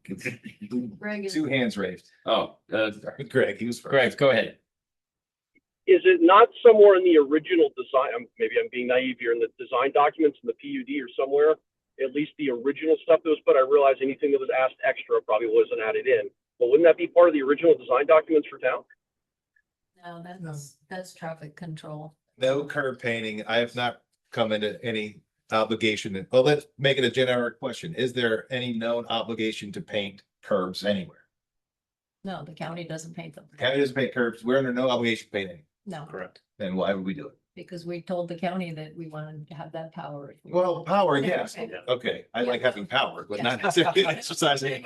Greg is. Two hands raised. Oh, Greg, he was first. Greg, go ahead. Is it not somewhere in the original design? Maybe I'm being naive here, in the design documents in the PUD or somewhere, at least the original stuff that was put. I realize anything that was asked extra probably wasn't added in, but wouldn't that be part of the original design documents for town? No, that's traffic control. No curb painting. I have not come into any obligation. Well, let's make it a generic question. Is there any known obligation to paint curbs anywhere? No, the county doesn't paint them. County doesn't paint curbs. We're under no obligation to paint any. No, Correct. Then why would we do it? because we told the county that we wanted to have that power. Well, power, yes. Okay. Okay, I like having power, but Yeah. not necessarily exercising.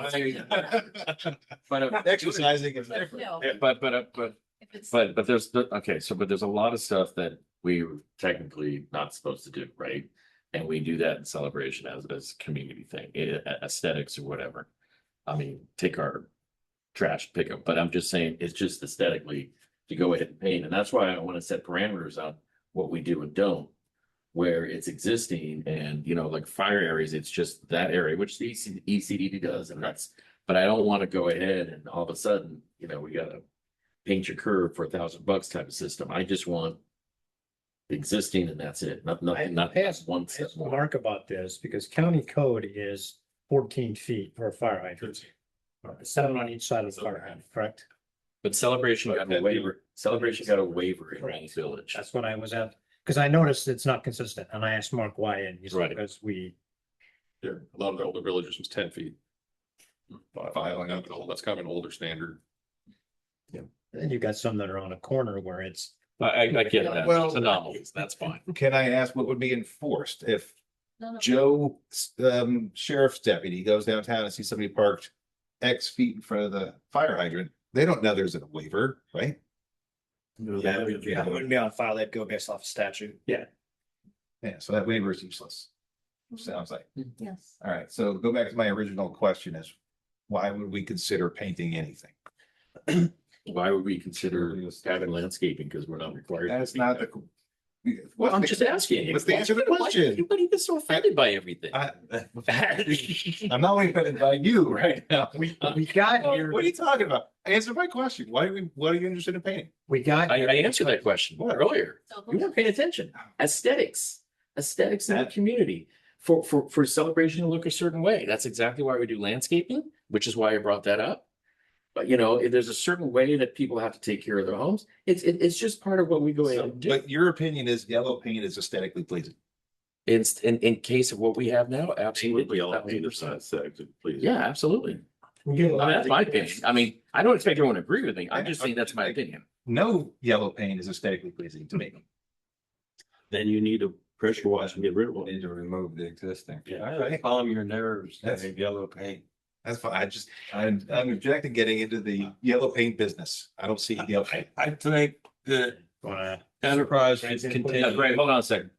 But Exercising is different. No, if it's. but there's a lot of stuff that we were technically not supposed to do, right? And we do that in celebration as a community thing, aesthetics or whatever. I mean, take our trash pickup, but I'm just saying, it's just aesthetically to go ahead and paint, and that's why I want to set parameters on what we do and don't. Where it's existing and, like fire areas, it's just that area, which the ECDD does, and but I don't want to go ahead and all of a sudden, we gotta paint your curb for $1,000 type of system. I just want existing and that's it, nothing, not asked one step asked more. Mark about this because county code is 14 feet for a fire hydrant. 7 on each side of the fire hydrant, correct? But Celebration got a waiver, Celebration got a waiver in Correct. Wayne Village. That's what I was at, because I noticed it's not consistent and I asked Mark why and he Right. said because Yeah, a lot of the older villages was 10 feet. That's kind of an older standard. then you got some that are on a corner where it's. I get that, Well- it's anomalies, that's fine. Can I ask what would be enforced if No. Joe, sheriff's deputy goes downtown and sees somebody parked X feet in front of the fire hydrant? They don't know there's a waiver, right? Yeah, it wouldn't be on file. They'd go based off statute. Yeah, so that waiver is useless. Sounds like. Yes. All right, so go back to my original question is, why would we consider painting anything? Why would we consider having landscaping, because we're not required? to That's do not that? the. Well, I'm just asking. What's the answer to the Why question? everybody gets so offended by everything? I'm not only offended by you right now. We got here, What are you talking about? Answer my question. What are you interested in painting? we got. I here answered that question What? earlier. So You weren't paying attention. Aesthetics in the community. For celebration to look a certain way. That's exactly why we do landscaping, which is why I brought that up. But if there's a certain way that people have to take care of their homes, it's just part of what we go ahead and do. But your opinion is yellow paint is aesthetically pleasing. It's in case of what we have now, absolutely. Please. Yeah, absolutely. we get a I lot mean, that's of- my opinion. I mean, I don't expect everyone to agree with me. I'm just saying that's my opinion. No yellow paint is aesthetically pleasing to me. Then you need to pressure wash and get rid of it. Need to remove the existing. Yeah, calm your nerves, That's- yellow paint. That's fine. I'm objecting getting into the yellow paint business. I don't see yellow paint. I think that Wanna- Enterprise should Yeah, continue. Greg, hold on a second.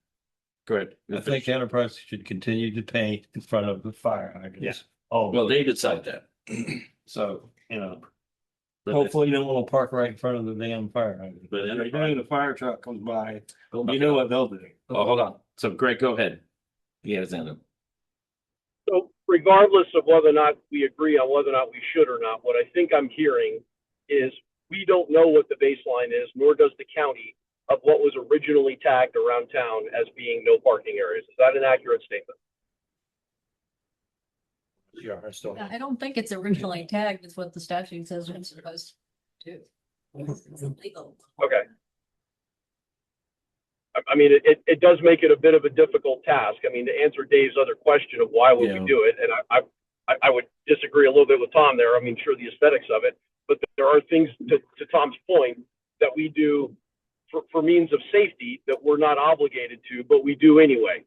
Go ahead. I think Enterprise should continue to paint in front of the fire hydrants. Yeah. Oh, Well, they decide that. so, hopefully you don't want to park right in front of the damn fire hydrant. But But then the fire truck comes by, you know what they'll do. Oh, hold on. So Greg, go ahead. He has his hand up. So regardless of whether or not we agree on whether or not we should or not, what I think I'm hearing is we don't know what the baseline is, nor does the county, of what was originally tagged around town as being no parking areas. Is that an accurate statement? Yeah, I still. I don't think it's originally tagged as what the statute says it's supposed to do. It's illegal. Okay. I mean, it does make it a bit of a difficult task. I mean, to answer Dave's other question of why would we do it, and I would disagree a little bit with Tom there. I mean, sure, the aesthetics of it, but there are things to Tom's point that we do for means of safety that we're not obligated to, but we do anyway.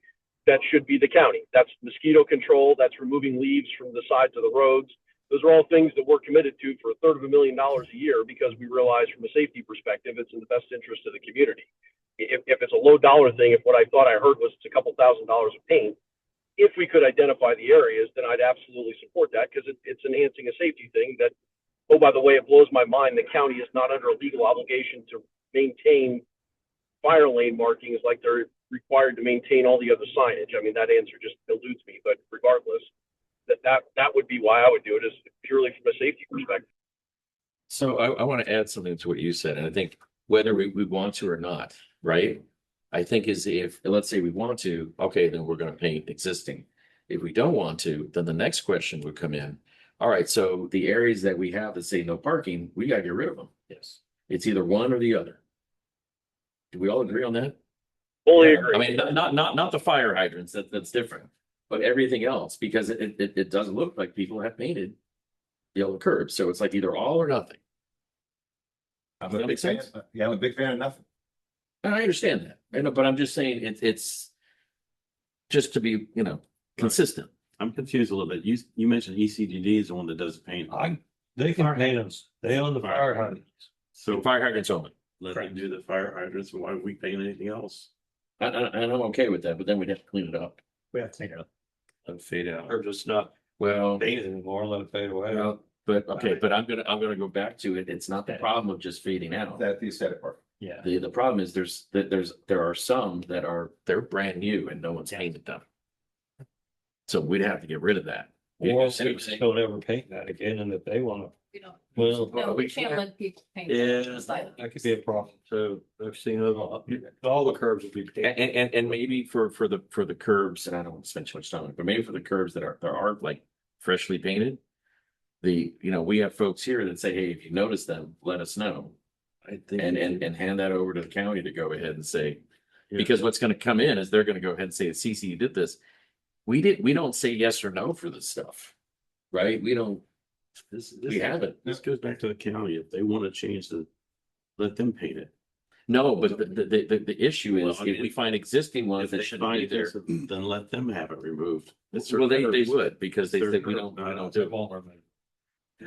That should be the county. That's mosquito control. That's removing leaves from the sides of the roads. Those are all things that we're committed to for $250,000 a year because we realize from a safety perspective, it's in the best interest of the community. If it's a low dollar thing, if what I thought I heard was it's a couple $1,000s of paint, if we could identify the areas, then I'd absolutely support that because it's enhancing a safety thing that, oh, by the way, it blows my mind. The county is not under a legal obligation to maintain fire lane markings like they're required to maintain all the other signage. I mean, that answer just eludes me, but regardless, that would be why I would do it, is purely from a safety perspective. So I want to add something to what you said, and I think whether we want to or not, right? I think is if, let's say we want to, okay, then we're going to paint existing. If we don't want to, then the next question would come in. All right, so the areas that we have that say no parking, we got to get rid of them. Yes. It's either one or the other. Do we all agree on that? Fully Yeah, agree. I mean, not the fire hydrants, that's different, but everything else, because it doesn't look like people have painted yellow curbs, so it's like either all or nothing. I'm Does that a make big fan, sense? yeah, I'm a big fan of nothing. And I understand that, I know, but I'm just saying it's just to be, consistent. I'm confused a little bit. You mentioned ECDD is the one that does the paint. They can paint them. They own the fire hydrants. So fire hydrants only. Let them do the fire hydrants. Why would we paint anything else? And I'm okay with that, but then we'd have to clean it up. We have to take it up. Let it fade out. Or just not Well, paint it anymore, let it fade away. but I'm gonna go back to it. It's not the problem of just fading out. That's the aesthetic part. Yeah. The problem is there are some that they're brand new and no one's painted them. So we'd have to get rid of that. Or You see what I'm saying? don't ever paint that again, and if they wanna, We don't, well, no, we can't let people paint. yeah, the side. that could be a problem. So I've seen all the curbs will be painted. And maybe for the curbs, and I don't want to spend too much time on it, but maybe for the curbs that are like freshly painted. We have folks here that say, hey, if you notice them, let us know. I think. And hand that over to the county to go ahead and say, because what's gonna come in is they're gonna go ahead and say, CC, you did this. We don't say yes or no for this stuff, right? We don't, we haven't. This goes back to the county. If they wanna change let them paint it. No, but the issue is Well, I mean, if we find existing ones If that they shouldn't be find there. this, then let them have it removed. It's Well, they their- would, because they their said we curb. don't do it.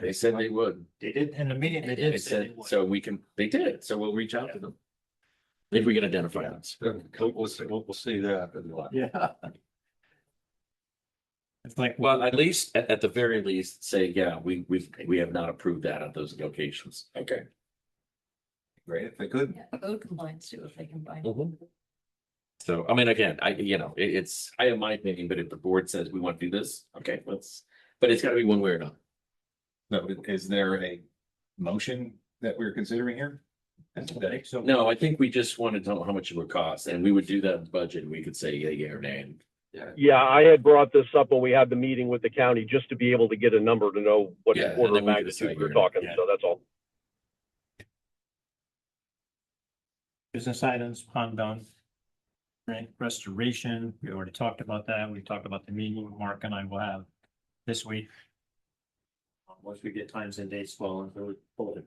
They said they would. They did, in the meeting, they They did say they said, would. so they did, so we'll reach out to them. If we can identify them. We'll see that. Yeah. It's like, Well, at least, at the very least, say, yeah, we have not approved that at those locations. Okay. Great, if they could. Yeah, code compliance too, if they can find. Mhm. So, I mean, again, I have my opinion, but if the board says we want to do this, okay, but it's gotta be one way or another. No, is there a motion that we're considering here? so. No, I think we just wanted to know how much it would cost, and we would do that in the budget, and we could say yeah or nay. Yeah, I had brought this up when we had the meeting with the county, just to be able to get a number to know what Yeah, and order then of we could magnitude decide we were here. talking, Yeah. so that's all. Business items, pond done. Right, restoration, we already talked about that. We talked about the meeting Mark and I will have this week. Once we get times and dates flowing, so pull it.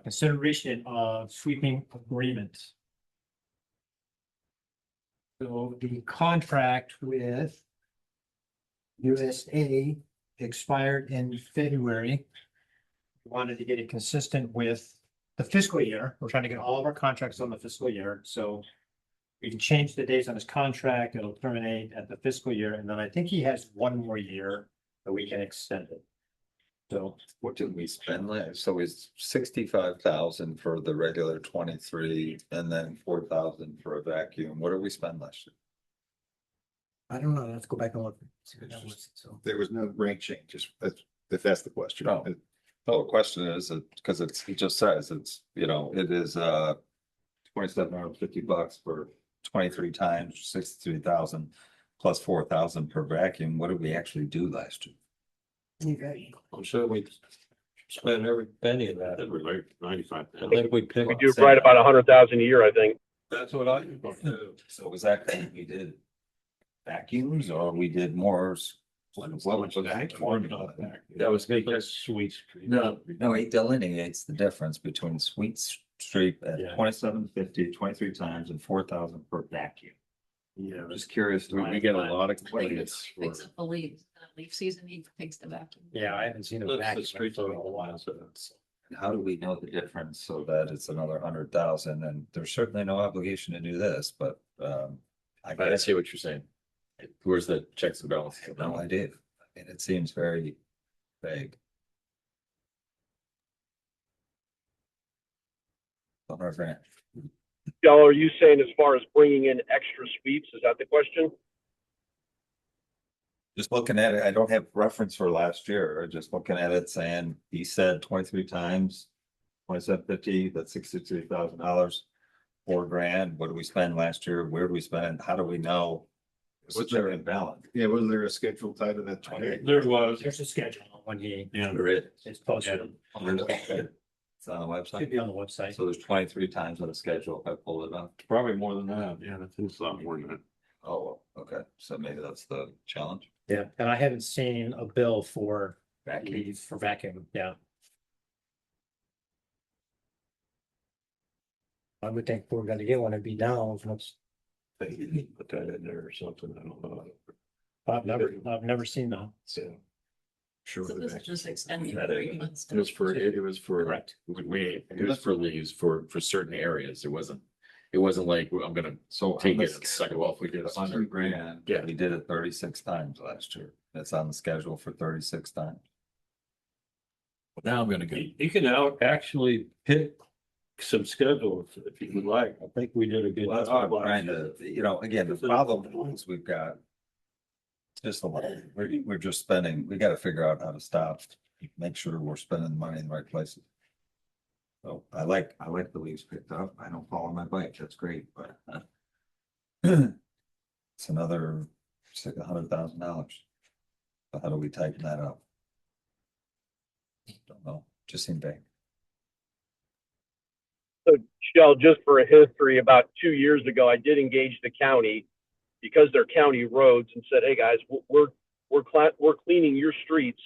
Consideration of sweeping agreement. So the contract with USA expired in February. We wanted to get it consistent with the fiscal year. We're trying to get all of our contracts on the fiscal year, so we can change the dates on his contract. It'll terminate at the fiscal year, and then I think he has one more year that we can extend it. So What did we spend last? So it's 65,000 for the regular 23 and then 4,000 for a vacuum. What did we spend last year? I don't know, let's go back and look. See what that was, so. There was no rate changes, if that's the question. No. Oh, the question is, because it just says it's, it is, $2,750 for 23 times, 63,000 plus 4,000 per vacuum. What did we actually do last year? I'm sure we spent every penny of that. We're like 95. I think we picked. We do right about 100,000 a year, I think. That's what I. So was that, we did vacuums or we did more? What was that? That was because Sweet Street. No, No, he delineates the difference between Sweet Street at Yeah. 2,750, 23 times and 4,000 per vacuum. Yeah. I'm just curious. we get a lot of complaints. Picks up the leaves. Leaf season, he takes the vacuum. Yeah, I haven't seen a The vacuum streets for are a all while. wild, so that's. How do we know the difference so that it's another 100,000? And there's certainly no obligation to do this, but I I guess see what you're saying. Where's the checks and balances? I have no idea. I mean, it seems very vague. On our grant. Joe, are you saying as far as bringing in extra sweeps? Is that the question? Just looking at it, I don't have reference for last year, just looking at it saying, he said 23 times. 2,750, that's $63,000. $4,000, what did we spend last year? Where did we spend? How do we know? Was there in balance? Yeah, was there a schedule tied to that 28? There was. There's a schedule when he Yeah. is posted. It's on the Should website. be on the website. So there's 23 times on the schedule if I pull it up. Probably more than that. Yeah, I think it's a lot more than that. Oh, okay, so maybe that's the challenge. Yeah, and I haven't seen a bill for Vacuum. for vacuum, yeah. I would think we're gonna get one, it'd be down, let's, They didn't put that in there or something. I don't know. I've never seen that. So. Sure. So this is just extending. That the it 3 months. was for, it was for, Correct. it was for leaves for certain areas. It wasn't like, well, I'm gonna So take it and suck it off. We did a $100,000. Yeah. We did it 36 times last year. It's on the schedule for 36 times. Now I'm gonna go. You can now actually pick some schedules if you would like. I think we did a good Well, that's what job. I'm trying to, again, the problem is we've got. Just a lot, we're just spending, we gotta figure out how to stop, make sure we're spending the money in the right places. So I like the leaves picked up, I don't fall on my bike, that's great, but. It's another, it's like $100,000. So how do we tighten that up? Don't know, just seemed vague. So, Shell, just for a history, about 2 years ago, I did engage the county because they're county roads and said, "Hey guys, we're cleaning your streets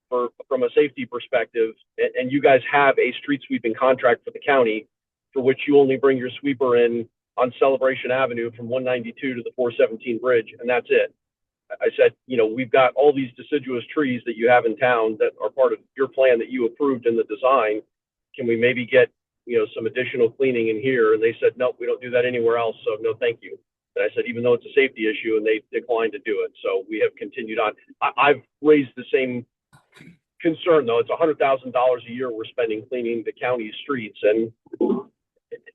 from a safety perspective, and you guys have a street sweeping contract for the county, for which you only bring your sweeper in on Celebration Avenue from 192 to the 417 bridge, and that's it." I said, we've got all these deciduous trees that you have in town that are part of your plan that you approved in the design. Can we maybe get some additional cleaning in here? And they said, "Nope, we don't do that anywhere else. So no, thank you." And I said, even though it's a safety issue, and they declined to do it. So we have continued on. I've raised the same concern, though. It's $100,000 a year we're spending cleaning the county streets, and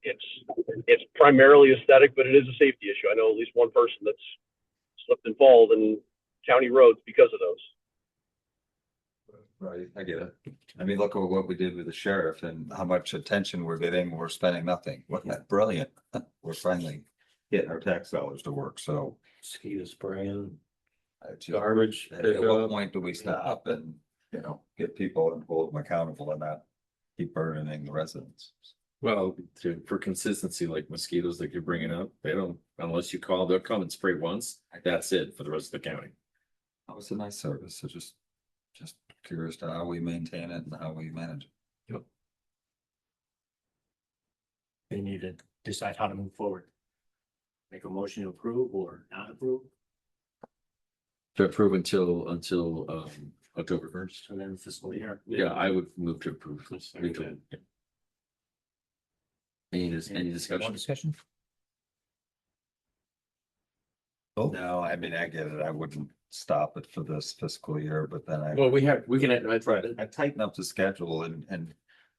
it's primarily aesthetic, but it is a safety issue. I know at least one person that's slipped and fallen in county roads because of those. Right, I get it. I mean, look at what we did with the sheriff and how much attention we're getting, we're spending nothing. Wasn't that brilliant? We're finally getting our tax dollars to work, so. Mosquito spraying, I just- garbage. At what point do we stop and, get people and hold them accountable and not keep burdening the residents? Well, for consistency, like mosquitoes that you're bringing up, they don't, unless you call, they'll come and spray once. That's it for the rest of the county. That was a nice service, so just curious to how we maintain it and how we manage it. They need to decide how to move forward. Make a motion to approve or not approve, To approve until October 1st. and then fiscal year. Yeah, I would move to approve. Any More discussion? discussion? No, I mean, I get it. I wouldn't stop it for this fiscal year, but then Well, we can, I tighten up the schedule and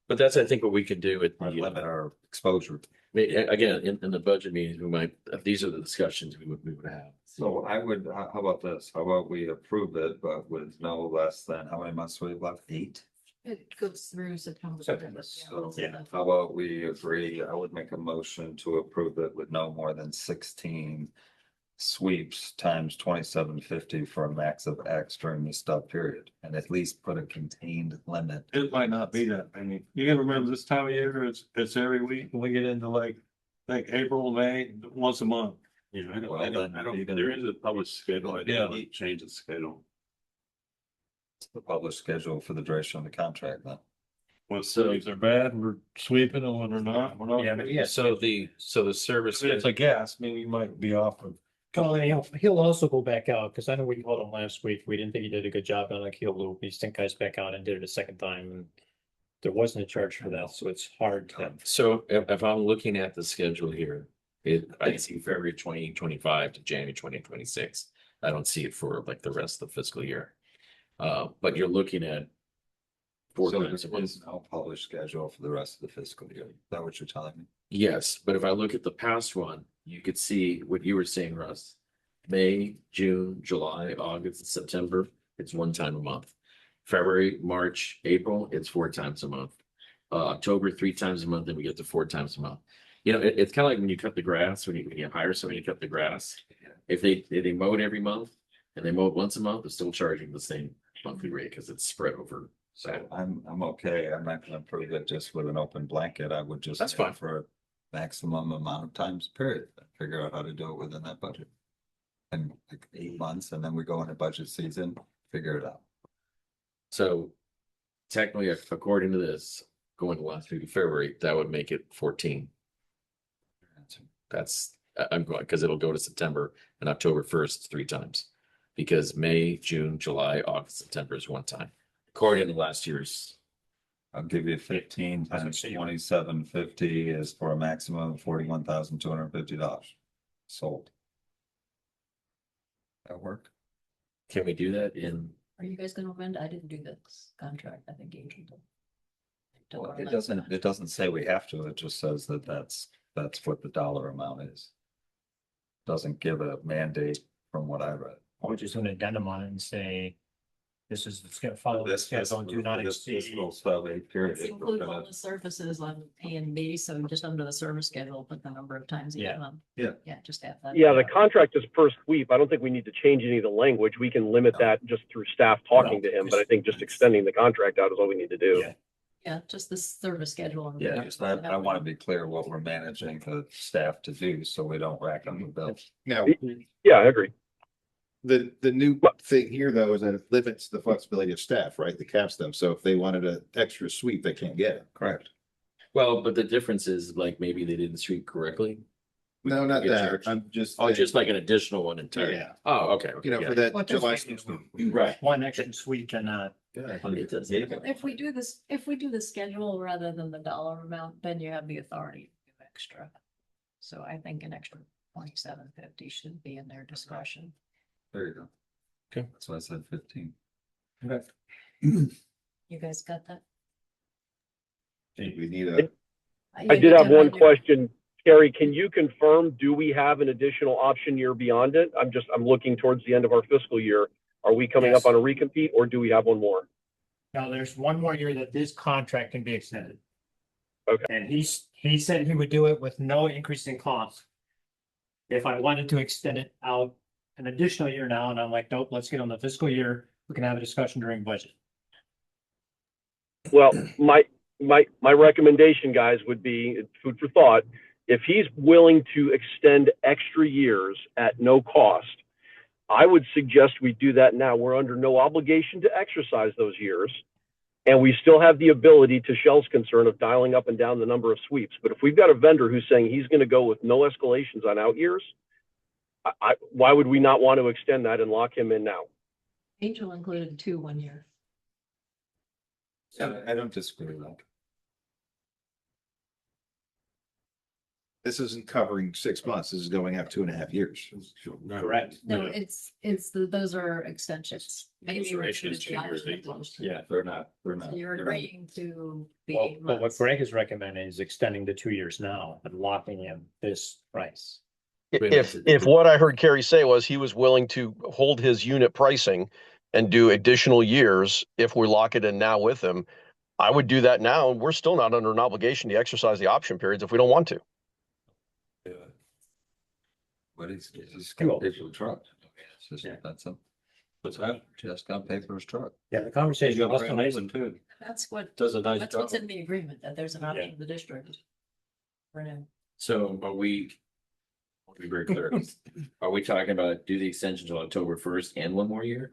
but that's, I think, what we could do at limit our exposure. again, in the budget meetings, we might, these are the discussions we would have. So I would, how about this? How about we approve it, but with no less than, how many months we have left? 8? It goes through September. So Yeah. how about we agree, I would make a motion to approve it with no more than 16 sweeps times 2750 for a max of X during the stub period, and at least put a contained limit. It might not be that. I mean, you gotta remember this time of year, it's every week. When we get into like April, May, once a month. Yeah, Well, then you can- there is a published schedule. I Yeah. didn't change the schedule. The published schedule for the duration of the contract then. When cities are bad, we're sweeping, and when they're not, we're not. Yeah, but yeah. So the service. It's a guess, I mean, we might be off of. Well, and he'll also go back out, because I know we told him last week, we didn't think he did a good job on like heel loop. He sent guys back out and did it a second time, and there wasn't a charge for that, so it's hard to. So if I'm looking at the schedule here, I see February 2025 to January 2026. I don't see it for like the rest of the fiscal year. But you're looking at four So times a there month. is no published schedule for the rest of the fiscal year. Is that what you're telling me? Yes, but if I look at the past one, you could see what you were saying, Russ. May, June, July, August, September, it's one time a month. February, March, April, it's four times a month. October, three times a month, then we get to four times a month. You know, it's kind of like when you cut the grass, when you hire somebody to cut the grass. If they mow it every month and they mow it once a month, they're still charging the same monthly rate because it's spread over. So I'm okay. I'm not gonna approve it just with an open blanket. I would just. That's fine. For a maximum amount of times period, figure out how to do it within that budget. And like 8 months, and then we go into budget season, figure it out. So technically, according to this, going to last week of February, that would make it 14. That's, I'm going, because it'll go to September and October 1st, three times. Because May, June, July, August, September is one time. According to last year's. I'll give you 15 times 2750 is for a maximum of $41,250. Sold. That work? Can we do that in? Are you guys gonna amend? I didn't do this contract. I think Angel did. Well, it doesn't say we have to. It just says that that's what the dollar amount is. Doesn't give a mandate from what I read. Or just an addendum on it and say, this is, it's gonna follow this schedule, do not exceed. It's include all the surfaces on A and B, so just under the service schedule, put the number of times. Yeah. Yeah, just add that. Yeah, the contract is per sweep. I don't think we need to change any of the language. We can limit that just through staff talking to him, but I think just extending the contract out is all we need to do. Yeah. Yeah, just the service schedule. and- Yeah, just I want to be clear what we're managing the staff to do, so we don't rack them with bills. Now, Yeah, I agree. the new thing here, though, is that it limits the flexibility of staff, right? The caps them. So if they wanted an extra sweep, they can't get it. Correct. Well, but the difference is like maybe they didn't sweep correctly. No, not Get that. charged. I'm just. Oh, just like an additional one entirely. Yeah. Oh, okay. You know, yeah. for that Well, just- July. Right. One extra sweep cannot. It does. If we do this, if we do the schedule rather than the dollar amount, then you have the authority to do extra. So I think an extra 2750 should be in their discretion. There you go. Okay. That's why I said 15. You guys got that? We need a, I did have one question. Carrie, can you confirm, do we have an additional option year beyond it? I'm looking towards the end of our fiscal year. Are we coming Yes. up on a recompete or do we have one more? Now, there's one more year that this contract can be extended. Okay. And he said he would do it with no increase in cost. If I wanted to extend it out an additional year now, and I'm like, nope, let's get on the fiscal year, we can have a discussion during budget. Well, my recommendation, guys, would be food for thought. If he's willing to extend extra years at no cost, I would suggest we do that now. We're under no obligation to exercise those years. And we still have the ability, to Shell's concern, of dialing up and down the number of sweeps. But if we've got a vendor who's saying he's going to go with no escalations on out years, why would we not want to extend that and lock him in now? Angel included 2 1 year. Yeah, I don't disagree with that. this isn't covering 6 months. This is going out 2.5 years. Correct. No, those are extensions. Maybe we're Restoration is gonna do January option third. to- Yeah, they're not. So you're agreeing to the Well, 8 but what months. Greg is recommending is extending the 2 years now and locking in this price. If what I heard Kerry say was he was willing to hold his unit pricing and do additional years, if we lock it in now with him, I would do that now, and we're still not under an obligation to exercise the option periods if we don't want to. But he's You got will. to pay for the truck. It's just, Yeah. that's a, what's that? Just got to pay for his truck. Yeah, the conversation was nice. too. That's what, Does a nice that's job. what's in the agreement, that there's an option of the district. For now. So are we? I'll be very clear. Are we talking about do the extension till October first and one more year?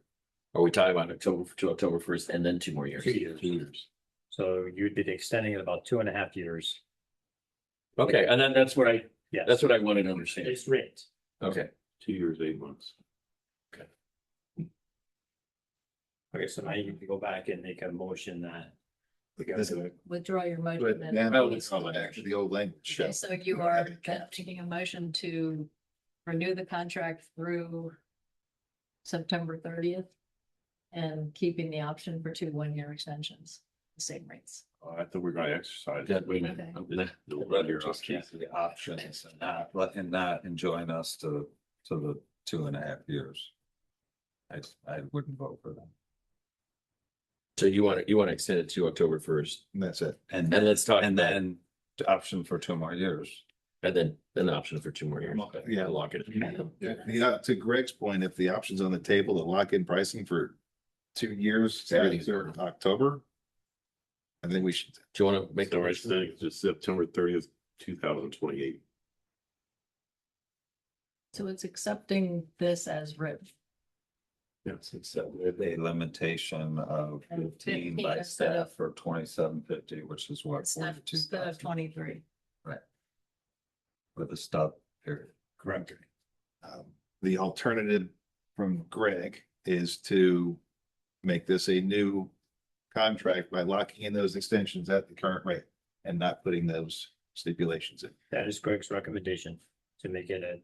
Are we talking about October first and then 2 more years? 2 years. 2 years. So you'd be extending it about 2.5 years. Okay, and then that's what I Yes. wanted to understand. It's rate. Okay, 2 years, 8 months. Okay, so now you need to go back and make a motion that. This- Withdraw your But motion. and now release it's the actually the old language. Okay, so you are making a motion to renew the contract through September 30th and keeping the option for 2 one-year extensions, the same rates. I thought we were gonna exercise. Yeah, wait a Okay. minute. Rather just keep the options and not enjoin us to the 2.5 years. I wouldn't vote for that. So you want to extend it to October first, And that's it. And and let's talk and about, then the option for 2 more years. and then an option for 2 more years. Yeah. Lock it. Yeah, to Greg's point, if the option's on the table to lock in pricing for 2 years, Everything's after October. I think we should, Do you want to make the So I rest? think it's September 30th, 2028. So it's accepting this as written. Yes, except With a limitation of And 15 15 by instead staff of- for 2750, which is what? Instead of 42,000 23. with a stub period. Correct. the alternative from Greg is to make this a new contract by locking in those extensions at the current rate and not putting those stipulations in. That is Greg's recommendation to make it a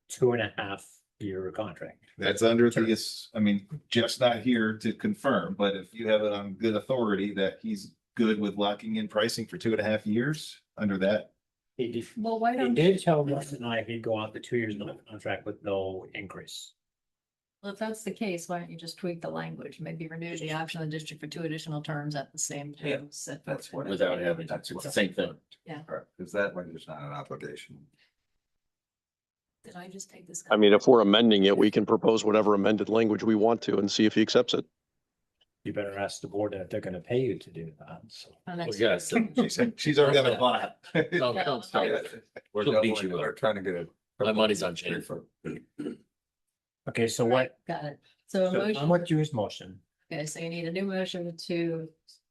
2.5 year contract. That's under the, I mean, Jeff's not here to confirm, but if you have it on good authority that he's good with locking in pricing for 2.5 years under that. He did, Well, why he don't, did tell Russ and I he'd go out the 2 years no contract with no increase. well, if that's the case, why don't you just tweak the language? Maybe renew the option of the district for 2 additional terms at the same Yeah, time. set that's forth. what. Without having, That's it's what- the same thing. Right, because that way there's not an obligation. Did I just take this? I mean, if we're amending it, we can propose whatever amended language we want to and see if he accepts it. You better ask the board if they're gonna pay you to do that, so. Oh, next Yes. year. She's already on the bot. Don't start. We're beat you up. trying to get it. My money's on Jennifer. Okay, so what, Got it. So a so motion. on what Drew's motion, Okay, so you need a new motion to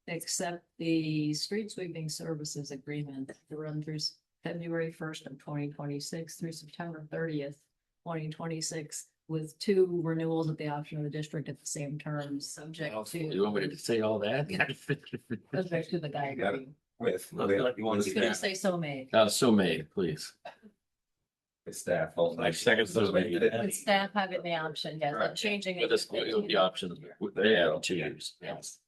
accept the street sweeping services agreement to run through February 1st of 2026 through September 30th, 2026, with 2 renewals at the option of the district at the same terms, subject You want me to, to say all that? subject to the diagram. With, You want You can say so made. So made, please. the staff. also- I second so made. With staff having the option, yes, Right. but changing With it. this, the option, they have 2 years. Yes,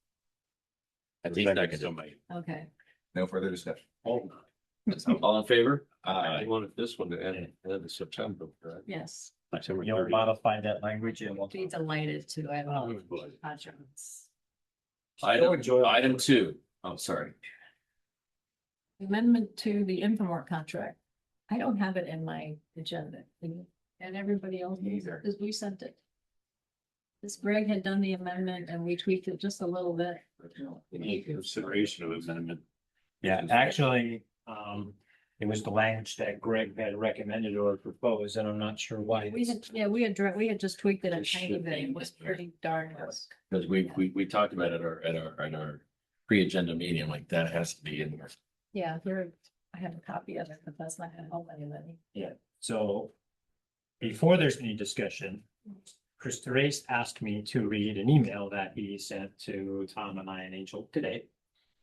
I think that can. okay. No further discussion. All in favor? I wanted this one to end in September, correct? Yes, you'll modify that language and we'll. be delighted to. I love contracts. Item 2. Oh, sorry. Amendment to the Infomart contract. I don't have it in my agenda, and everybody else either, because we sent it. This Greg had done the amendment and we tweaked it just a little bit. Consideration of amendment. Yeah, actually, it was the language that Greg had recommended or proposed, and I'm not sure why. We had, yeah, we had just tweaked it a tiny bit. It was pretty darn good. Because we talked about it at our pre-agenda meeting, like that has to be in there. Yeah, here, I have a copy of it, but that's not gonna help anybody. So before there's any discussion, Chris Therese asked me to read an email that he sent to Tom and I and Angel today.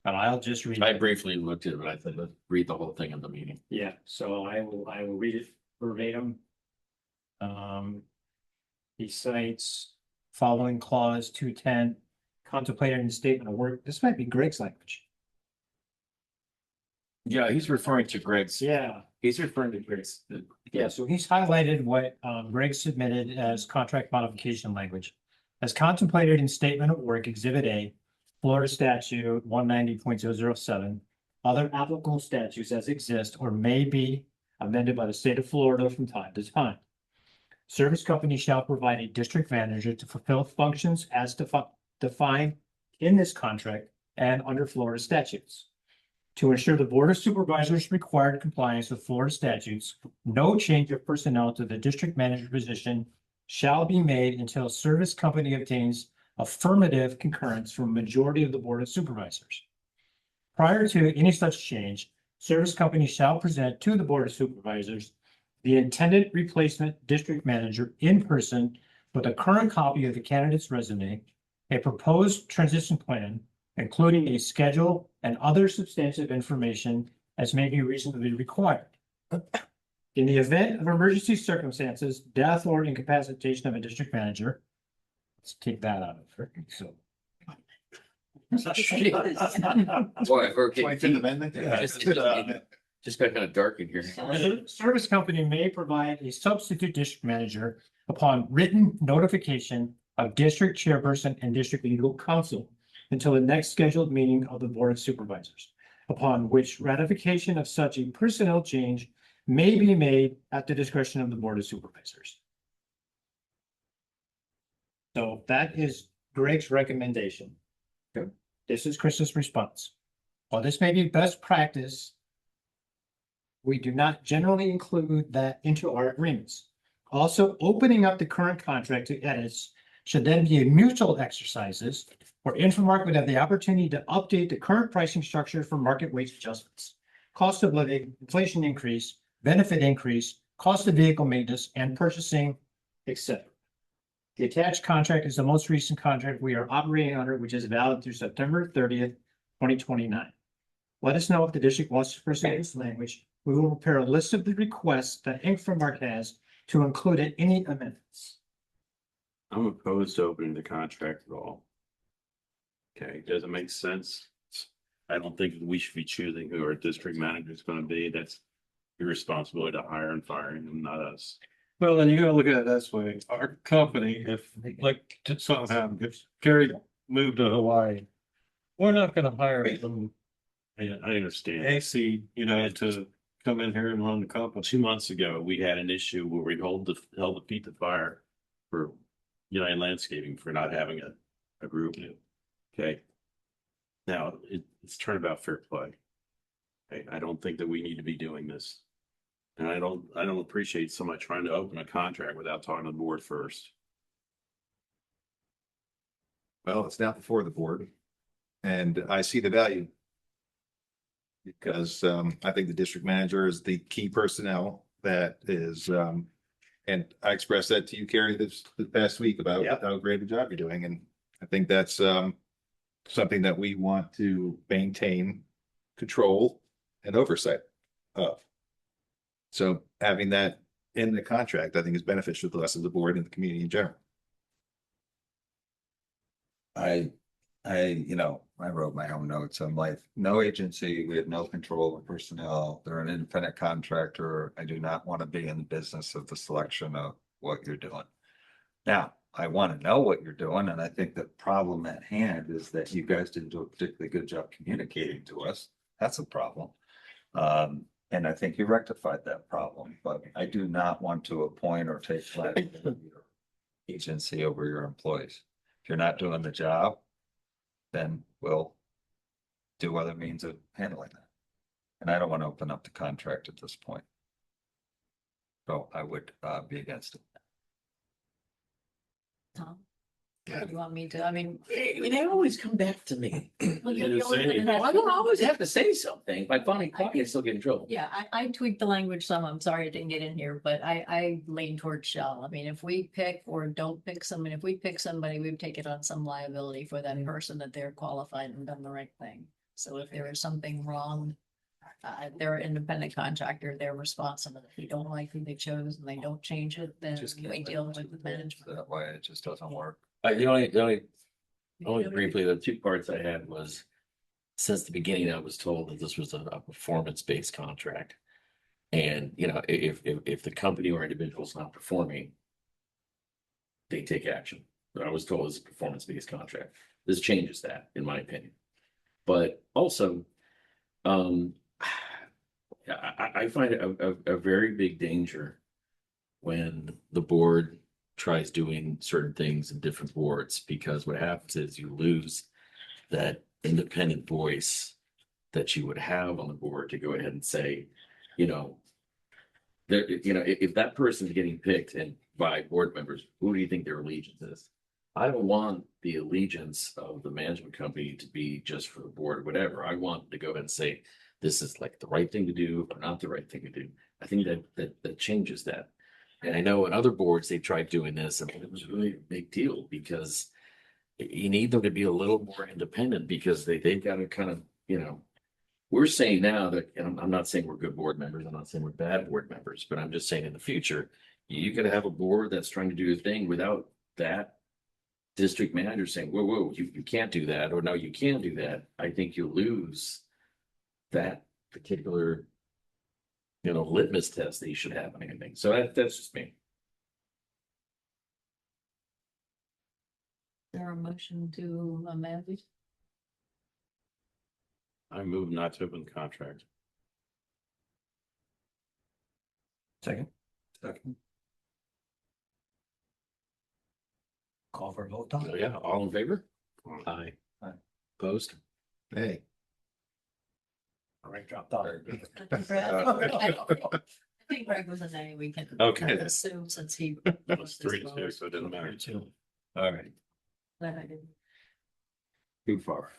And I'll just read. I it. briefly looked at it, but I thought, let's read the whole thing in the meeting. Yeah, so I will read it verbatim. He cites following clause 210, contemplated in the statement of work. This might be Greg's language. Yeah, he's referring to Greg's. Yeah. He's referring to Greg's. Yeah, so he's highlighted what Greg submitted as contract modification language. As contemplated in statement of work, exhibit A, Florida statute 190.007, other applicable statutes as exist or may be amended by the state of Florida from time to time. Service company shall provide a district manager to fulfill functions as defined in this contract and under Florida statutes. To ensure the Board of Supervisors required compliance with Florida statutes, no change of personnel to the district manager position shall be made until service company obtains affirmative concurrence from a majority of the Board of Supervisors. Prior to any such change, service company shall present to the Board of Supervisors the intended replacement district manager in person with a current copy of the candidate's resume, a proposed transition plan, including a schedule and other substantive information as may be reasonably required. In the event of emergency circumstances, death or incapacitation of a district manager, let's take that out of it. So. Boy, for Twenty-fifth Amendment? just got kind of dark in here. Service company may provide a substitute district manager upon written notification of district chairperson and district legal counsel until the next scheduled meeting of the Board of Supervisors, upon which ratification of such a personnel change may be made at the discretion of the Board of Supervisors. So that is Greg's recommendation. Okay. This is Chris's response. While this may be best practice, we do not generally include that into our agreements. Also, opening up the current contract to edits should then be mutual exercises where Infomark would have the opportunity to update the current pricing structure for market wage adjustments, cost of living, inflation increase, benefit increase, cost of vehicle maintenance and purchasing, etc. The attached contract is the most recent contract we are operating under, which is valid through September 30th, 2029. Let us know if the district wants to pursue this language. We will prepare a list of the requests that Infomark has to include any amendments. I'm opposed to opening the contract at all. Okay, does it make sense? I don't think we should be choosing who our district manager is going to be. That's your responsibility to hire and fire him, not us. Well, then you gotta look at it this way. Our company, if like something happened, if Kerry moved to Hawaii, we're not gonna hire them I understand. AC, to come in here and run the company. 2 months ago, we had an issue where we held the feet to fire for United Landscaping for not having a group. Okay. Now it's turnabout fair play. Okay, I don't think that we need to be doing this. And I don't appreciate somebody trying to open a contract without talking to the board first. Well, it's now before the board. And I see the value. Because I think the district manager is the key personnel that is, and I expressed that to you, Carrie, this past week about how great a job you're doing. And I think that's something that we want to maintain control and oversight of. So having that in the contract, I think is beneficial to us as a board and the community in general. I wrote my own notes. I'm like, no agency, we have no control of personnel. They're an independent contractor. I do not want to be in the business of the selection of what you're doing. Now, I want to know what you're doing, and I think the problem at hand is that you guys didn't do a particularly good job communicating to us. That's a problem. And I think you rectified that problem, but I do not want to appoint or take flag your agency over your employees. If you're not doing the job, then we'll do other means of handling that. And I don't want to open up the contract at this point. So I would be against it. Tom? You want me to, I mean. They always come back to me. Well, you're the only one that has- I don't always have to say something. By finding quiet, I still get in trouble. Yeah, I tweaked the language some. I'm sorry I didn't get in here, but I lean towards shall. I mean, if we pick or don't pick someone, if we pick somebody, we've taken on some liability for that person that they're qualified and done the right thing. So if there is something wrong, they're an independent contractor, they're responsible. If you don't like who they chose and they don't change it, then we deal with the management. That way it just doesn't work. The only briefly, the two parts I had was, since the beginning, I was told that this was a performance-based contract. And, if the company or individual is not performing, they take action. But I was told it's a performance-based contract. This changes that, in my opinion. But also, I find it a very big danger when the board tries doing certain things in different boards, because what happens is you lose that independent voice that you would have on the board to go ahead and say, you know, there, you know, if that person's getting picked and by board members, who do you think their allegiance is? I don't want the allegiance of the management company to be just for the board or whatever. I want to go ahead and say, this is like the right thing to do or not the right thing to do. I think that changes that. And I know in other boards, they tried doing this and it was really a big deal because you need them to be a little more independent because they've got to kind of, you know, we're saying now that, and I'm not saying we're good board members, I'm not saying we're bad board members, but I'm just saying in the future, you gotta have a board that's trying to do a thing without that district manager saying, whoa, you can't do that, or no, you can do that. I think you lose that particular, you know, litmus test that you should have on anything. So that's just me. There a motion to amend it? I move not to open the contract. Second. Second. Call for a vote, Tom. So yeah, all in favor? Aye. Aye. Opposed? Hey. All right, dropped off. I think Greg was a name we can Okay. assume since he. That was 3-2, so it doesn't matter. All right, That I didn't. too far.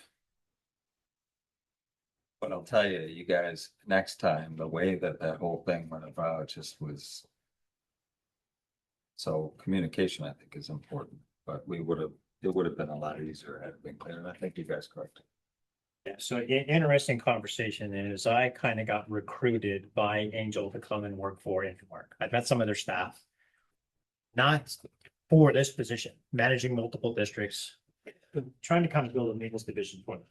But I'll tell you, you guys, next time, the way that whole thing went about just was. So communication, I think, is important, but it would have been a lot easier had it been clear, and I think you guys corrected. Yeah, so interesting conversation is I kind of got recruited by Angel to come and work for InfoWork. I've met some of their staff. Not for this position, managing multiple districts, trying to kind of build a maintenance division for them.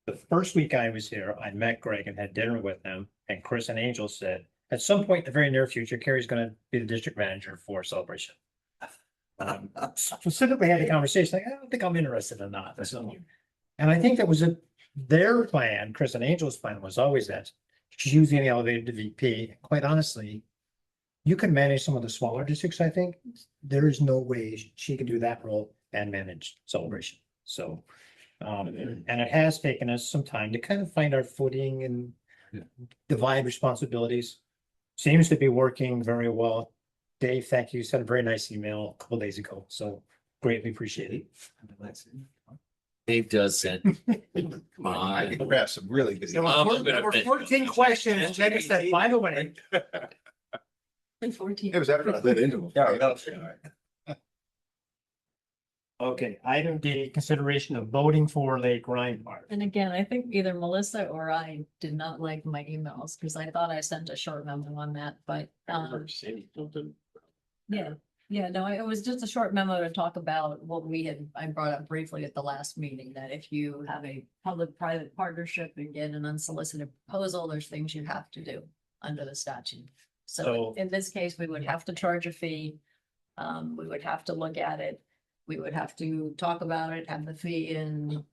The first week I was here, I met Greg and had dinner with him, and Chris and Angel said, at some point in the very near future, Carrie's gonna be the district manager for Celebration. Specifically had a conversation, like, I don't think I'm interested in that, so. And I think that was their plan, Chris and Angel's plan was always that she's using the elevated to VP. Quite honestly, you can manage some of the smaller districts, I think. There is no way she can do that role and manage Celebration. So, and it has taken us some time to kind of find our footing and divide responsibilities. Seems to be working very well. Dave, thank you. Sent a very nice email a couple days ago, so greatly appreciate it. Dave does send. Come I on. can grab some really busy. There were 14 questions. Jenny said, by the way. And 14. It was after I lit into them. Okay, item D, consideration of voting for Lake Ryan Park. And again, I think either Melissa or I did not like my emails because I thought I sent a short memo on that, but yeah, no, it was just a short memo to talk about what I brought up briefly at the last meeting, that if you have a public-private partnership and get an unsolicited proposal, there's things you have to do under the statute. So in this case, we would have to charge a fee. We would have to look at it. We would have to talk about it, have the fee and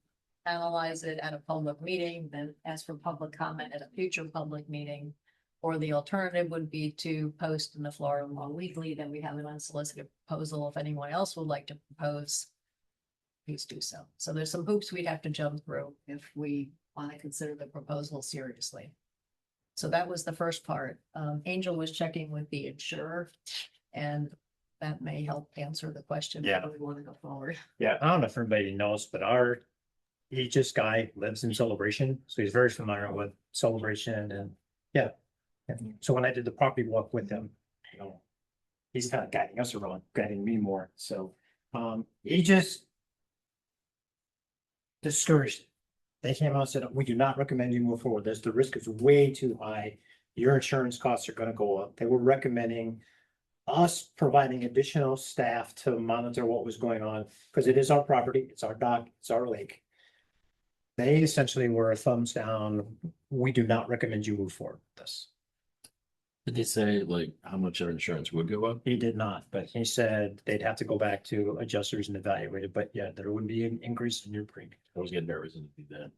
analyze it at a public meeting, then ask for public comment at a future public meeting. Or the alternative would be to post in the Florida Law Weekly that we have an unsolicited proposal. If anyone else would like to propose, please do so. So there's some hoops we'd have to jump through if we want to consider the proposal seriously. So that was the first part. Angel was checking with the insurer, and that may help answer the question. Yeah. How do we want to go forward? Yeah, I don't know if everybody knows, but our Aegis guy lives in Celebration, so he's very familiar with Celebration and yeah. And so when I did the property walk with him, you know, he's kind of guiding us around, guiding me more. So Aegis discouraged. They came out and said, we do not recommend you move forward. The risk is way too high. Your insurance costs are going to go up. They were recommending us providing additional staff to monitor what was going on, because it is our property, it's our dock, it's our lake. They essentially were a thumbs down. We do not recommend you move forward with this. Did they say like how much their insurance would go up? He did not, but he said they'd have to go back to adjusters and evaluate it, but yeah, there would be an increase in your premium. I was getting nervous and do that.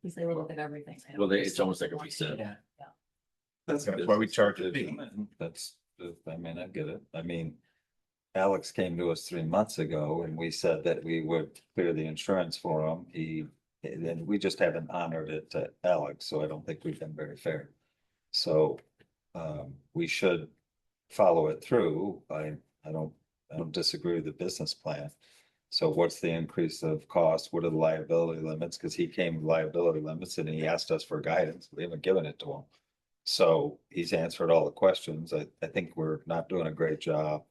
Because they will look at everything. Well, it's almost like a reset. Yeah. That's why we charge a fee. That's, I mean, I get it. I mean, Alex came to us 3 months ago and we said that we would clear the insurance for him. And we just haven't honored it to Alex, so I don't think we've been very fair. So, we should follow it through. I don't disagree with the business plan. So what's the increase of cost? What are the liability limits? Because he came with liability limits and he asked us for guidance. We haven't given it to him. So he's answered all the questions. I think we're not doing a great job,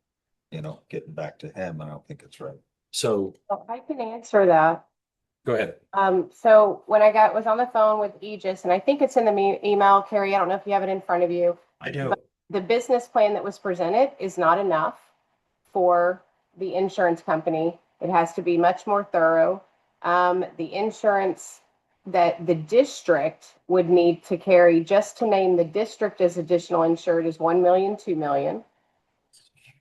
getting back to him. I don't think it's right. So Well, I can answer that. go ahead. So when was on the phone with Aegis, and I think it's in the email, Carrie, I don't know if you have it in front of you. I do. The business plan that was presented is not enough for the insurance company. It has to be much more thorough. The insurance that the district would need to carry just to name the district as additional insured is 1 million, 2 million.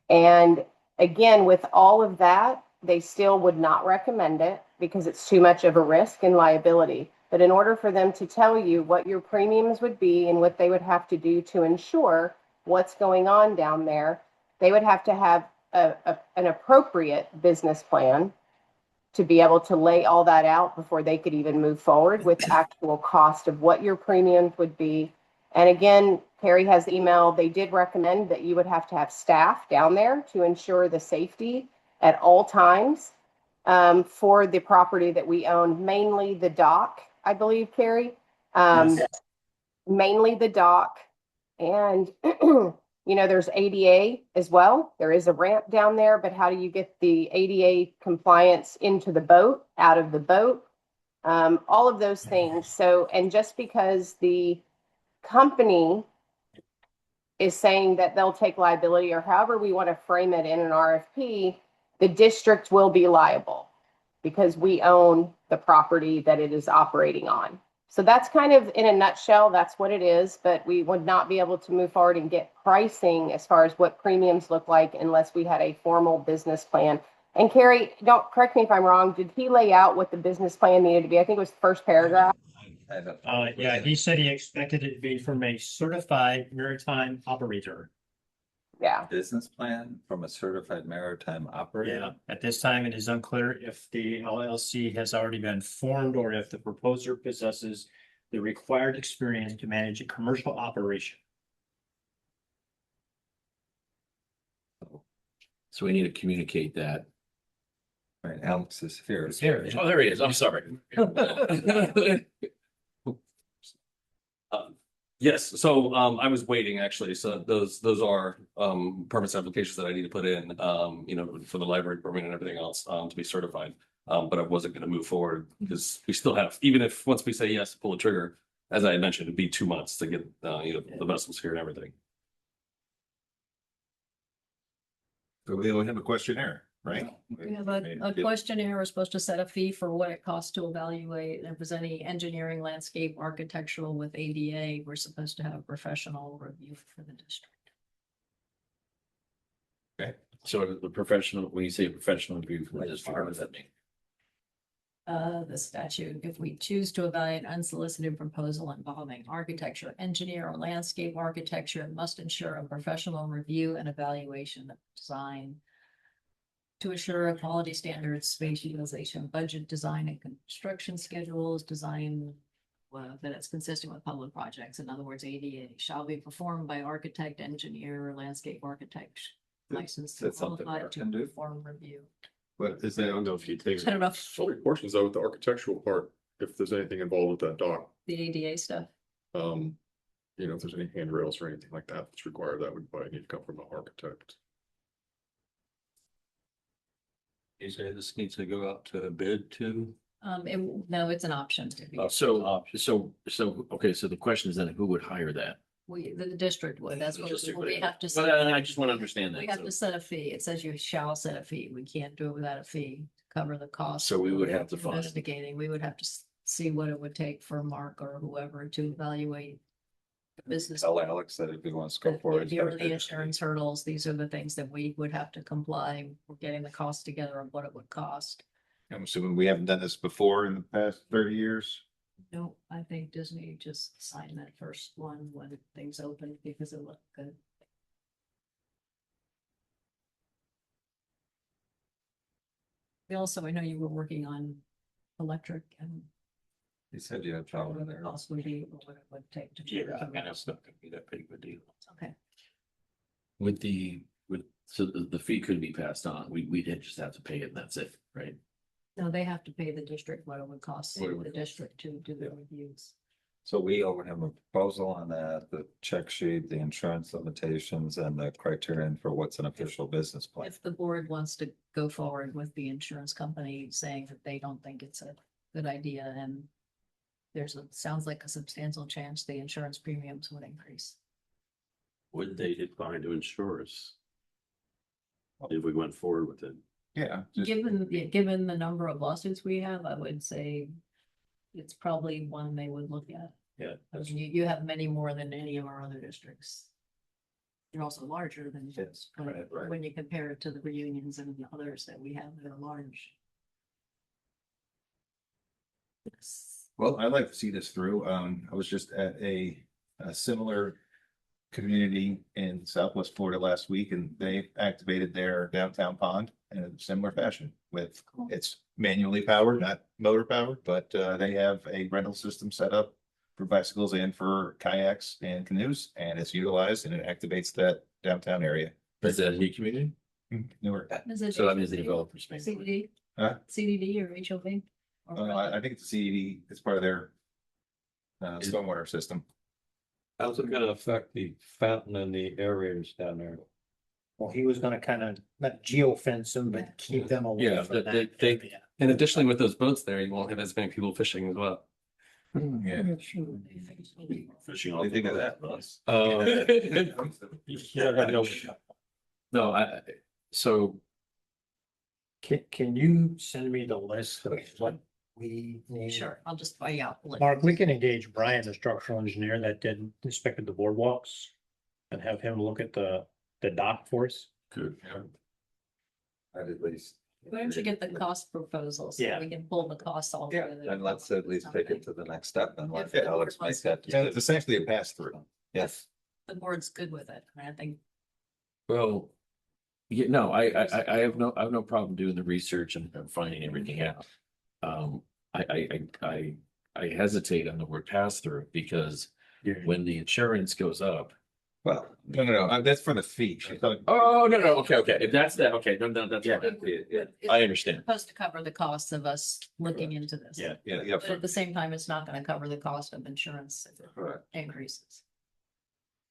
And again, with all of that, they still would not recommend it because it's too much of a risk and liability. But in order for them to tell you what your premiums would be and what they would have to do to ensure what's going on down there, they would have to have an appropriate business plan to be able to lay all that out before they could even move forward with actual cost of what your premiums would be. And again, Carrie has the email. They did recommend that you would have to have staff down there to ensure the safety at all times for the property that we own, mainly the dock, I believe, Carrie. Mainly the dock. And, there's ADA as well. There is a ramp down there, but how do you get the ADA compliance into the boat, out of the boat? All of those things. So, and just because the company is saying that they'll take liability or however we want to frame it in an RFP, the district will be liable because we own the property that it is operating on. So that's kind of in a nutshell, that's what it is, but we would not be able to move forward and get pricing as far as what premiums look like unless we had a formal business plan. And Carrie, don't correct me if I'm wrong, did he lay out what the business plan needed to be? I think it was the first paragraph. Yeah, he said he expected it to be from a certified maritime operator. Yeah. Business plan from a certified maritime operator? Yeah, at this time, it is unclear if the LLC has already been formed or if the proposer possesses the required experience to manage a commercial operation. So we need to communicate that. Right, Alex is here. Oh, there he is. I'm sorry. Yes, so I was waiting actually, so those are permits applications that I need to put in, for the library permit and everything else to be certified. But I wasn't gonna move forward because we still have, even if, once we say yes, pull the trigger, as I had mentioned, it'd be 2 months to get the vessels here and everything. So we only have a questionnaire, right? We have a questionnaire. We're supposed to set a fee for what it costs to evaluate. And if there's any engineering, landscape, architectural with ADA, we're supposed to have a professional review for the district. Okay, so the professional, when you say professional review, what does that mean? The statute, if we choose to evaluate unsolicited proposal involving architecture, engineer, or landscape architecture, it must ensure a professional review and evaluation of design to assure quality standards, space utilization, budget design, and construction schedules, design that it's consistent with public projects. In other words, ADA shall be performed by architect, engineer, or landscape architect licensed and That's something qualified Mark to can do. perform review. But is that, I don't know if you take. I don't know. Only portions of the architectural part, if there's anything involved with that dock. The ADA stuff. If there's any handrails or anything like that that's required, that would probably need to come from an architect. You say this needs to go out to a bid too? No, it's an option to be. Okay, so the question is then who would hire that? The district would, that's what we have to But set. I just want to understand We that. have to set a fee. It says you shall set a fee. We can't do it without a fee to cover the cost. So we would have to of fund. investigating. We would have to see what it would take for Mark or whoever to evaluate business. Tell Alex that if he wants to go for it. he's Here gotta are pay the insurance hurdles. These are the things that we would have to comply. We're getting the cost together of what it would cost. I'm assuming we haven't done this before in the past 30 years. No, I think Disney just signed that first one when things opened because it looked good. We also, I know you were working on electric and He said you had trouble what the there. cost would be, or what it would take to. Yeah, I mean, it's not gonna be that big of a deal. Okay, With so the fee could be passed on. We'd just have to pay it and that's it, right? no, they have to pay the district what it would cost What it would the district to do the reviews. So we owe him a proposal on that, the check sheet, the insurance limitations and the criterion for what's an official business plan. If the board wants to go forward with the insurance company saying that they don't think it's a good idea and sounds like a substantial chance the insurance premiums would increase. Would they decline to insure us? If we went forward with it? Yeah. Given the number of lawsuits we have, I would say it's probably one they would look at. Yeah. I mean, you have many more than any of our other districts. You're also larger than this, right, right. when you compare it to the reunions and the others that we have that are large. Well, I'd like to see this through. I was just at a similar community in Southwest Florida last week and they activated their downtown pond in a similar fashion with, it's manually powered, not motor powered, but they have a rental system set up for bicycles and for kayaks and canoes, and it's utilized and it activates that downtown area. Is that a new community? Newer. Is it So that means the developers paying for it. CDD? Huh? CDD or HOV? Or I think it's a CED, it's part of their stormwater system. How's it gonna affect the fountain and the areas down there? Well, he was gonna kind of not geofence them, but keep them away Yeah, from that. they- area. And additionally, with those boats there, you won't have as many people fishing as well. Yeah. Fishing What off do you think of the that, boat. Russ? No, so Can you send me the list of what we need? Sure, I'll just find out. Mark, we can engage Brian, the structural engineer that inspected the boardwalks. And have him look at the dock for us. good. I'd at least. Why don't you get the cost proposals? So Yeah. we can pull the costs all Yeah, together. and let's at least take it to the next step and let If the Alex board make wants that. to- Yeah, it's essentially a pass through. Yes. The board's good with it, and I think Well, yeah, no, I have no problem doing the research and finding everything out. I hesitate on the word pass through because when the insurance goes up. Well, no, that's for the fee. She's talking- Oh, no, okay, if that's that, okay, no, that's Yeah. fine. it's I understand. supposed to cover the costs of us looking into this. Yeah. Yeah. But at the same time, it's not gonna cover the cost of insurance if it Correct. increases.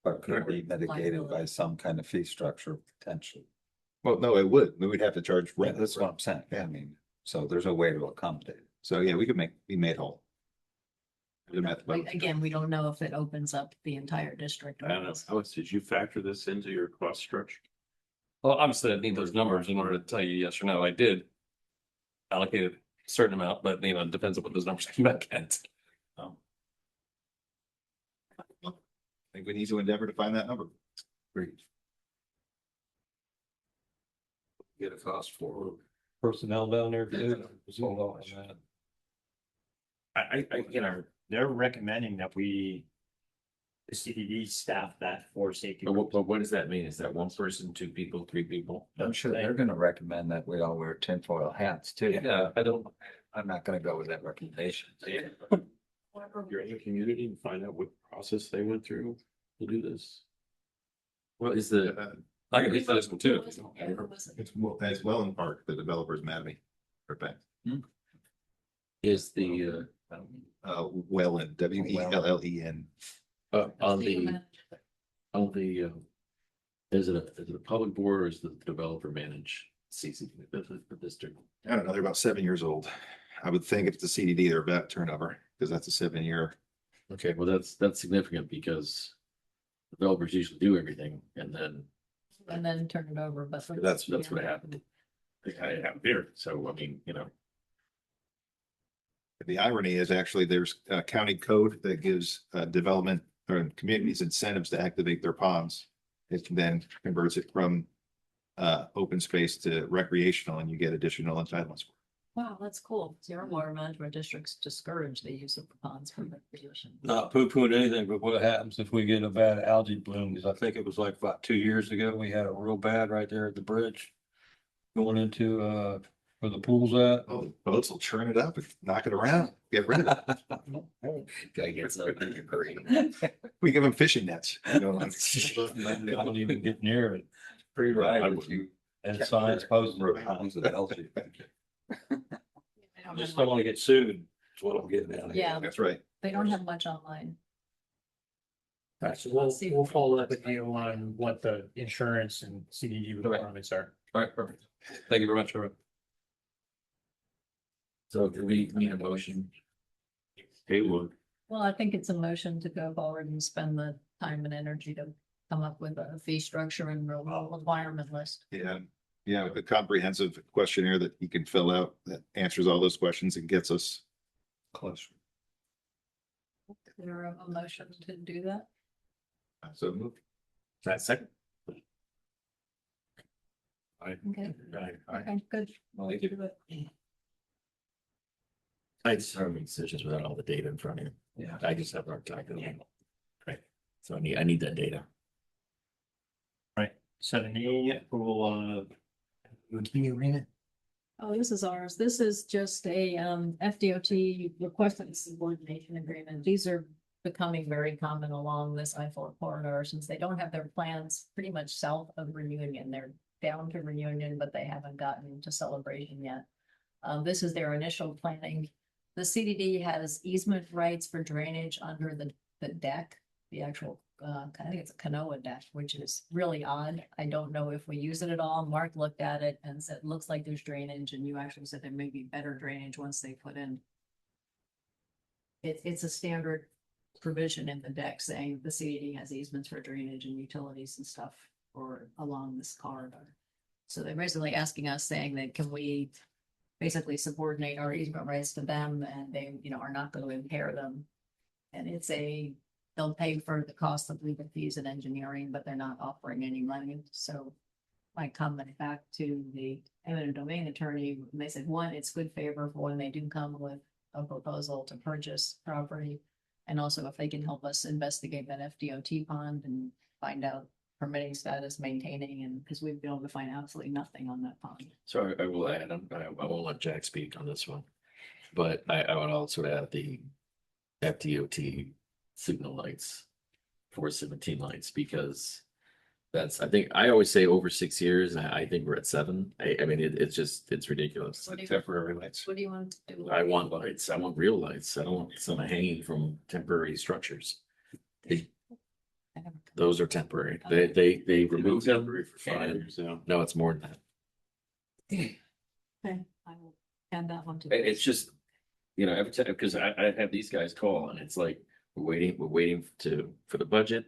But could be mitigated by some kind of fee structure potentially. Well, no, it would. We would have to charge Yeah, rent. that's what I'm saying. Yeah. I mean, so there's a way to accommodate it. So, yeah, we could be made whole. The math- Again, we don't know if it opens up the entire district. or I don't know, not. Alex, did you factor this into your cost structure? Well, obviously, I need those numbers in order to tell you yes or no. I did allocate a certain amount, but it depends on what those numbers come back at. I think we need to endeavor to find that number. Great. Get a cost for. Personnel down there too. Hold on a minute. They're recommending that the CDD staff that for safety. But what does that mean? Is that one person, two people, three people? I'm sure they're gonna recommend that we all wear tinfoil hats too. Yeah, I'm not gonna go with that recommendation. You're in the community and find out what process they went through to do this. Well, is the, I can read this one too. It's well in park, the developers mad at me. For fact. is the, Wellen, WELLEN. on the, is it a public board or is the developer manage the district? I don't know, they're about 7 years old. I would think if it's a CDD, they're about turnover, because that's a 7 year. Okay, well, that's significant because developers usually do everything and then turn it over, but. that's what happened. I have here, so I mean, The irony is actually there's a county code that gives development or communities incentives to activate their ponds. It then converts it from open space to recreational and you get additional entitlements. Wow, that's cool. Zero water management districts discourage the use of ponds for recreation. Not poo-pooing anything, but what happens if we get a bad algae bloom? Because I think it was like about 2 years ago, we had a real bad right there at the bridge. Going into, where the pool's at. Oh, the boats will churn it up and knock it around, get rid of it. Guy gets up in a hurry. We give them fishing nets. You know, like- They don't even get near it. Pretty Right, right. if you And science poses. pounds of algae. I just don't want to get sued. That's what I'm getting at. Yeah, That's right. they don't have much online. Alright, so we'll follow up with you on what the insurance and CDD requirements are. All right, perfect. Thank you very much, Robert. So do we need a motion? Hey, would. Well, I think it's a motion to go forward and spend the time and energy to come up with a fee structure and requirement list. Yeah, yeah, with a comprehensive questionnaire that you can fill out that answers all those questions and gets us close. Is there a motion to do that? So move. That second? Okay, Right. okay, good. Thank you. I just don't make decisions without all the data in front of you. Yeah. I just have a hard time doing it. Right. So I need that data. Right, 7A, approval of key agreement. Oh, this is ours. This is just a FDOT requested subordination agreement. These are becoming very common along this I-4 corridor since they don't have their plans pretty much south of Reunion. They're down to Reunion, but they haven't gotten to Celebration yet. This is their initial planning. The CDD has easement rights for drainage under the deck, the actual, I think it's a canoa deck, which is really odd. I don't know if we use it at all. Mark looked at it and said, looks like there's drainage, and you actually said there may be better drainage once they put in. It's a standard provision in the deck saying the CDD has easements for drainage and utilities and stuff or along this corridor. So they're basically asking us saying that can we basically subordinate our easement rights to them and they, are not going to impair them. And they'll pay for the cost of legal fees and engineering, but they're not offering any money. So my comment back to the eminent domain attorney, they said, one, it's good favor for when they do come with a proposal to purchase property. And also if they can help us investigate that FDOT pond and find out permitting status, maintaining, and because we've been able to find absolutely nothing on that pond. So I will add, I won't let Jack speak on this one. But I would also add the FDOT signal lights for 17 lights because I think I always say over 6 years. I think we're at 7. I mean, it's ridiculous. What do you- Temporary lights. What do you want to do? I want lights. I want real lights. I don't want some hanging from temporary structures. Those are temporary. They remove them. For 5 years now. No, it's more than that. Okay, I will add that one to. It's just, every time, because I have these guys call and it's like, we're waiting for the budget.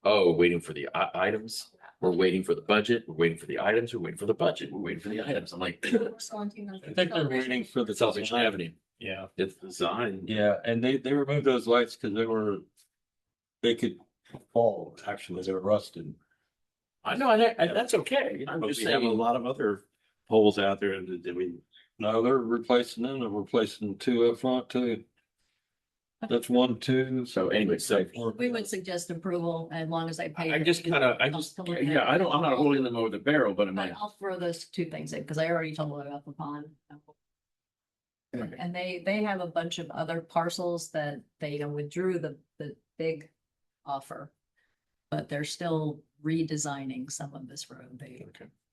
Oh, we're waiting for the items. We're waiting for the budget. We're waiting for the items. We're waiting for the budget. We're waiting for the items. I'm like, I think they're waiting for the Salvation Avenue. Yeah, It's designed. yeah, and they removed those lights because they could fall, actually, they were rusted. I know, that's okay. I'm But just we have a saying. lot of other poles out there that we, No, they're replacing them, they're replacing 2 up front too. That's 1, 2. So anyway, so We would suggest approval as long as they pay. I'm not holding them over the barrel, but I'm But like, I'll throw those 2 things in because I already told them about the pond. Okay. And they have a bunch of other parcels that they withdrew the big offer. But they're still redesigning some of this road.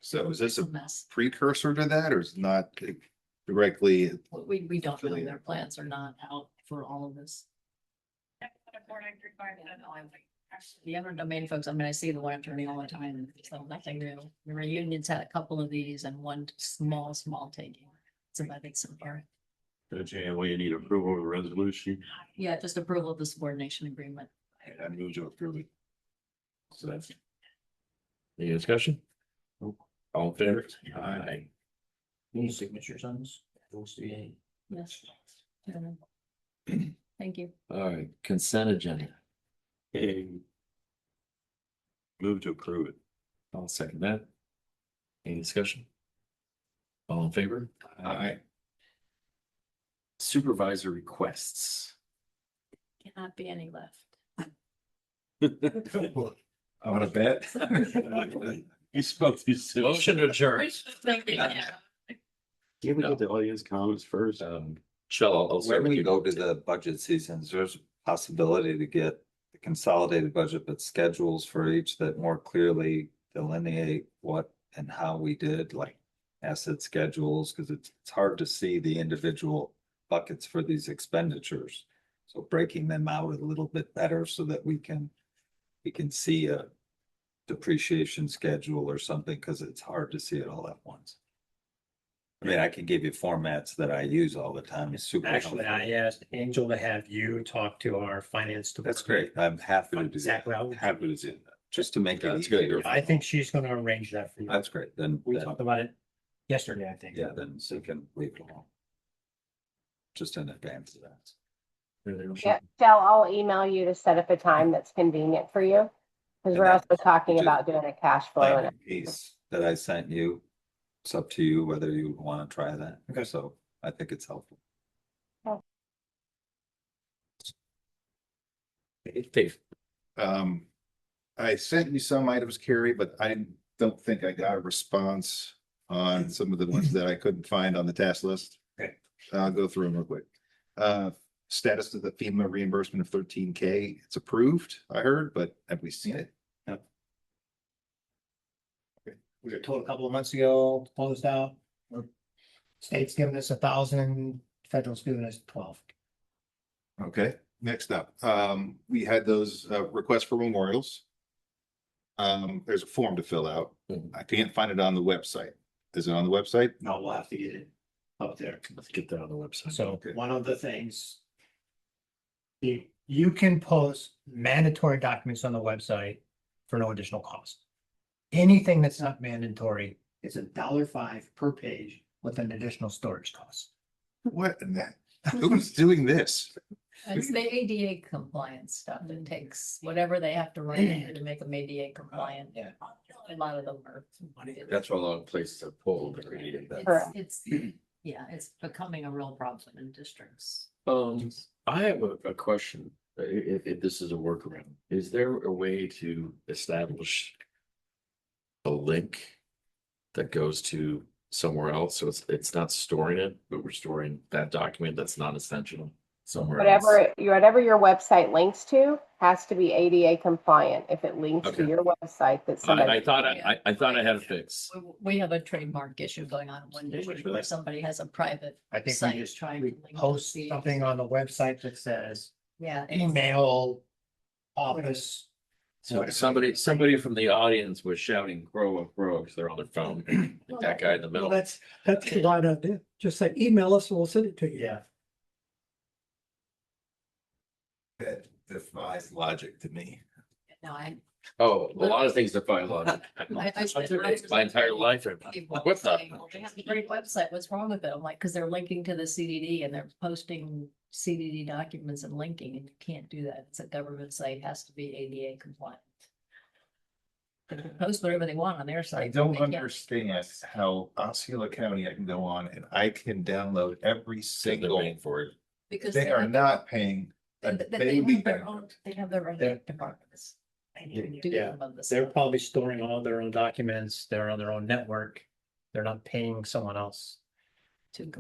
So is this It's a a mess. precursor to that or is it not directly? We don't know. Their plans are not out for all of this. The eminent domain folks, I see the one attorney all the time, so nothing new. The reunions had a couple of these and one small taking. So I think some are. well, you need approval of the resolution. Yeah, just approval of the subordination agreement. I move to approve it. so that's. Any discussion? All in favor? Aye. Any signatures on this? Those 3A. Yes. Thank you. All right, consent agenda. Okay. Move to approve it. I'll second that. Any discussion? All in favor? Aye. Supervisor requests. Cannot be any left. I want to bet. You spoke too soon. Motion to adjourn. Yeah. Can we get the audience comments first? Shell, I'll start When with we you. go to the budget seasons, there's a possibility to get the consolidated budget, but schedules for each that more clearly delineate what and how we did, like asset schedules, because it's hard to see the individual buckets for these expenditures. So breaking them out a little bit better so that we can see a depreciation schedule or something, because it's hard to see it all at once. I mean, I can give you formats that I use all the time. It's super Actually, I helpful. asked Angel to have you talk to our finance. That's great. I'm happy to do that. Exactly. Happy to do that, just to make it That's good. easier. I think she's gonna arrange that for you. That's great. Then, We talked about it yesterday, I think. yeah, then so you can leave it alone. Just in advance of that. Yeah, Shell, I'll email you to set up a time that's convenient for you. Because we're And also talking just- about doing a cash flow. and Piece that I sent you, it's up to you whether you want to try that. Okay. So I think it's helpful. Dave. I sent you some items, Carrie, but I don't think I got a response on some of the ones that I couldn't find on the task list. Okay. I'll go through them real quick. Status of the FEMA reimbursement of 13K. It's approved, I heard, but have we seen it? No. We were told a couple of months ago, closed out. State's giving us 1,000, federal's giving us 12. Okay, next up, we had those requests for memorials. There's a form to fill out. I can't find it on the website. Is it on the website? No, we'll have to get it up there. Let's get that on the website. So Okay. one of the things. You can post mandatory documents on the website for no additional cost. Anything that's not mandatory is $1.05 per page with an additional storage cost. What in that? Who's doing this? It's the ADA compliance stuff. It takes whatever they have to write in to make them ADA compliant. Yeah. A lot of them are. That's why a lot of places have pulled. They're gonna get that. Correct. It's, yeah, it's becoming a real problem in districts. I have a question, if this is a workaround, is there a way to establish a link that goes to somewhere else? So it's not storing it, but we're storing that document that's not essential somewhere else. Whatever your website links to has to be ADA compliant. If it links to Okay. your website that somebody. I thought I had a fix. We have a trademark issue going on in one district where somebody has a private I think we site just trying to. link to post the- something on the website that says Yeah. it's- email office. So somebody from the audience was shouting crow, because they're on their phone, like that guy in the Well, middle. that's a lot of it. Just say email us and we'll send it to you. Yeah. That defies logic to me. No, I. Oh, a lot of things defy logic. I spent My entire life. people What the? saying, "Well, they have a great website, what's wrong with it?" I'm like, because they're linking to the CDD and they're posting CDD documents and linking, and you can't do that. It's a government site, has to be ADA compliant. They can post whatever they want on their site. I but don't they can't- understand how Osceola County I can go on and I can download every They're single. paying for it. Because They are not paying a They baby. have their own, they have their own departments. They need to do Yeah, some of this They're stuff. probably storing all their own documents. They're on their own network. They're not paying someone else. To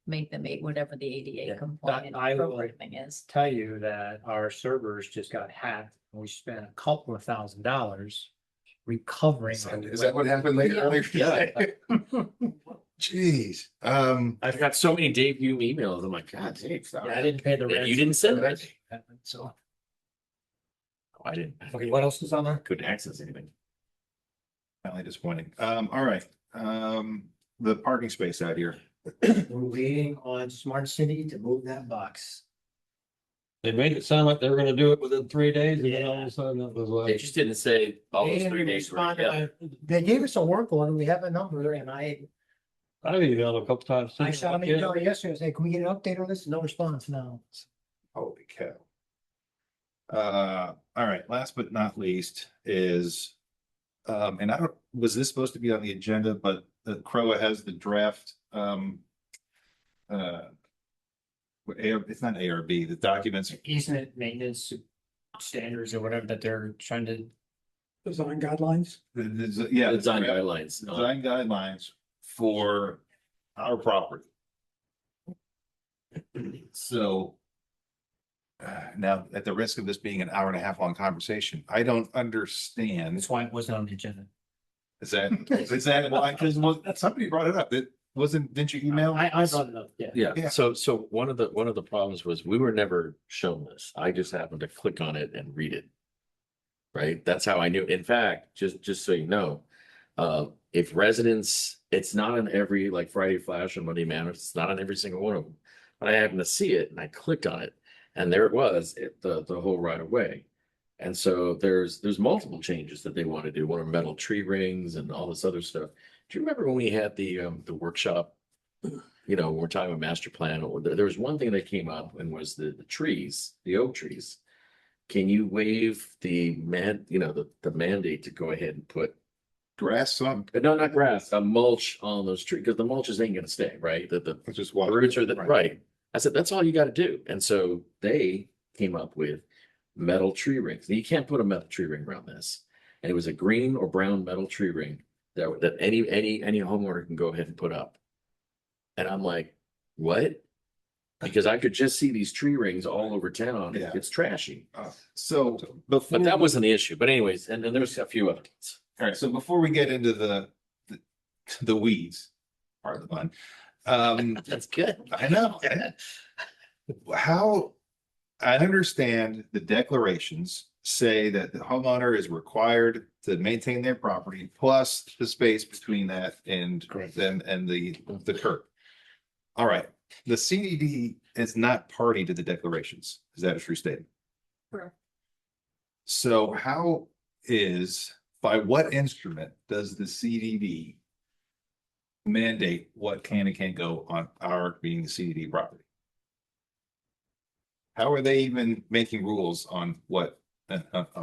make them meet whatever the ADA Yeah, compliant I will- programming is. Tell you that our servers just got hacked. And we spent a couple of $1,000s recovering. Is that what happened later? Yeah. earlier today? Jeez, I've got so many Dave Hume emails. I'm like, God, Dave, stop. Yeah, I didn't pay the Yeah, rent. you didn't send that. So, I didn't. Okay, what else is on there? Couldn't access anything. finally disappointing. All right, the parking space out here. We're waiting on Smart City to move that box. They made it sound like they were gonna do it within 3 days, and then all of a sudden it was They like, just didn't say all They those didn't 3 days. were respond. together. They gave us a work order. We have a number and I I've emailed a couple times. shot him an email yesterday. I said, can we get an update on this? No response now. Holy cow. All right, last but not least is, and I don't, was this supposed to be on the agenda, but the CROA has the draft, uh, it's not ARB, the documents, Easement maintenance standards or whatever that they're trying to. Design guidelines. yeah. the Design draft guidelines. Design guidelines for our property. So now, at the risk of this being an hour and a half long conversation, I don't understand. That's why it wasn't on the agenda. Is that why? Because somebody brought it up. It wasn't, didn't you email? I brought it up, yeah. Yeah, Yeah. so one of the problems was we were never shown this. I just happened to click on it and read it. Right? That's how I knew. In fact, just so you know, if residents, it's not on every like Friday Flash and Monday Manor, it's not on every single one of them. But I happened to see it and I clicked on it, and there it was, the whole right of way. And so there's multiple changes that they want to do. One of metal tree rings and all this other stuff. Do you remember when we had the workshop? You know, we're talking about master plan. Or there was one thing that came up and was the trees, the oak trees. Can you waive the the mandate to go ahead and put Grass on, no, not grass, a mulch on those trees, because the mulches ain't gonna stay, right? The just water. roots are right. I said, that's all you gotta do. And so they came up with metal tree rings. You can't put a metal tree ring around this. And it was a green or brown metal tree ring that any homeowner can go ahead and put up. And I'm like, what? Because I could just see these tree rings all over town. Yeah. It's trashy. So before. But that wasn't the issue. But anyways, and then there's a few other things. All right, so before we get into the weeds, part of the fun. That's good. I know. How, I understand the declarations say that the homeowner is required to maintain their property plus the space between that and them and the curb. All right, the CDD is not party to the declarations. Is that a true statement? Correct. So by what instrument does the CDD mandate what can and can't go on our being the CDD property? How are they even making rules on what?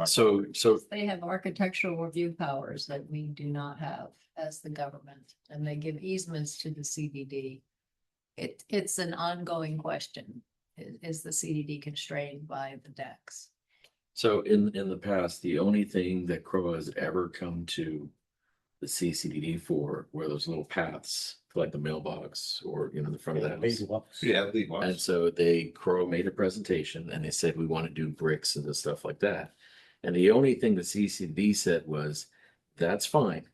So They have architectural review powers that we do not have as the government, and they give easements to the CDD. It's an ongoing question. Is the CDD constrained by the decks? So in the past, the only thing that CROA has ever come to the CCDD for were those little paths to like the mailbox or the front of the house. Yeah, leave And ones. so CROA made a presentation and they said, we want to do bricks and the stuff like that. And the only thing the CCD said was, that's fine.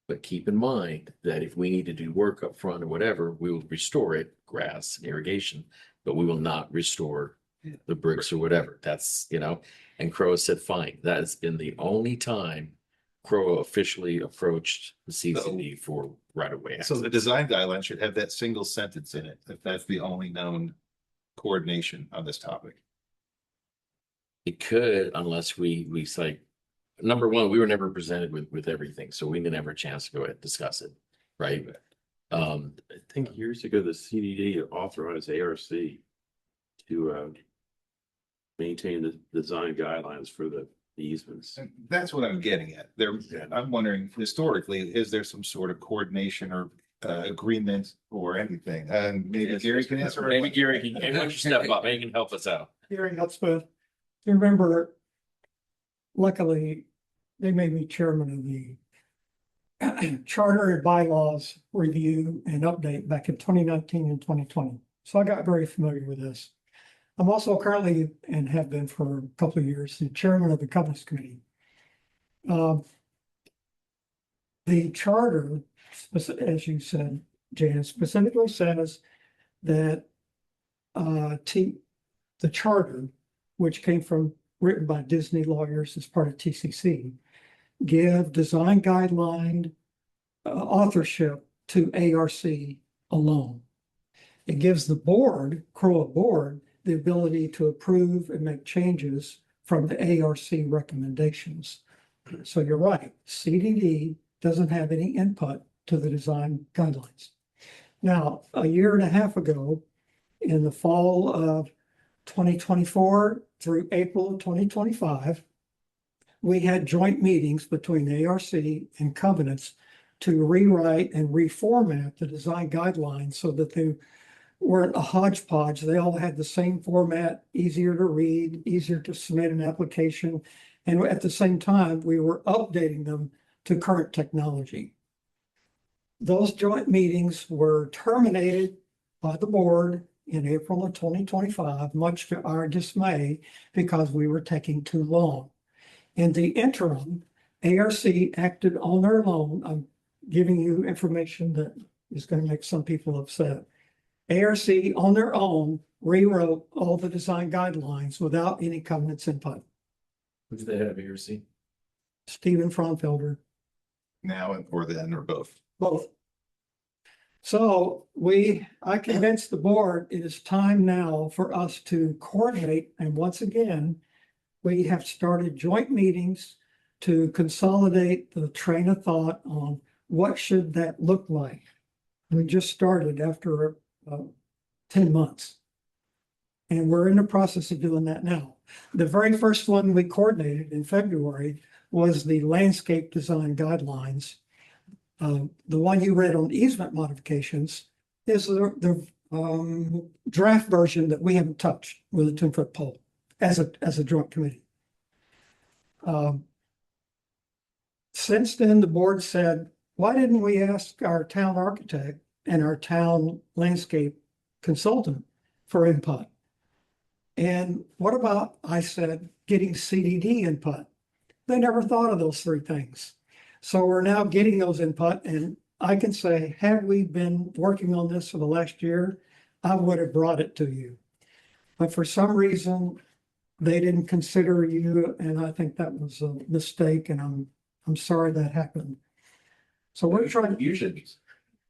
But keep in mind that if we need to do work up front or whatever, we will restore it, grass, irrigation, but we will not restore the bricks or whatever. That's, and CROA said, fine. That has been the only time CROA officially approached the CCD for right of way. So the design guideline should have that single sentence in it, if that's the only known coordination on this topic. It could, unless we say, number one, we were never presented with everything, so we didn't have a chance to go ahead and discuss it, right? I think years ago, the CDD authorized ARC to maintain the design guidelines for the easements. And that's what I'm getting at. I'm wondering, historically, is there some sort of coordination or agreement or anything? And maybe Gary can answer. Maybe Gary can, why don't you step up, maybe he can help us out. Hearing Hudspeth, you remember, luckily, they made me chairman of the Charter and Bylaws Review and Update back in 2019 and 2020. So I got very familiar with this. I'm also currently, and have been for a couple of years, the chairman of the Covenants Committee. The charter, as you said, Jan, specifically says that the charter, which written by Disney lawyers as part of TCC, give design guideline authorship to ARC alone. It gives the CROA board, the ability to approve and make changes from the ARC recommendations. So you're right, CDD doesn't have any input to the design guidelines. Now, a year and a half ago, in the fall of 2024 through April of 2025. We had joint meetings between ARC and Covenants to rewrite and reformat the design guidelines so that they weren't a hodgepodge. They all had the same format, easier to read, easier to submit an application. And at the same time, we were updating them to current technology. Those joint meetings were terminated by the board in April of 2025, much to our dismay, because we were taking too long. In the interim, ARC acted on their own. I'm giving you information that is going to make some people upset. ARC on their own rewrote all the design guidelines without any Covenants input. Who's the head of ARC? Stephen Fraunfelder. Now or then or both. Both. So I convinced the board it is time now for us to coordinate. And once again, we have started joint meetings to consolidate the train of thought on what should that look like. We just started after 10 months. And we're in the process of doing that now. The very first one we coordinated in February was the landscape design guidelines. The one you read on easement modifications is the draft version that we haven't touched with a 10-foot pole as a joint committee. Since then, the board said, why didn't we ask our town architect and our town landscape consultant for input? And what about, I said, getting CDD input? They never thought of those three things. So we're now getting those input, and I can say, had we been working on this for the last year, I would have brought it to you. But for some reason, they didn't consider you, and I think that was a mistake, and I'm sorry that happened. So we're trying. You should.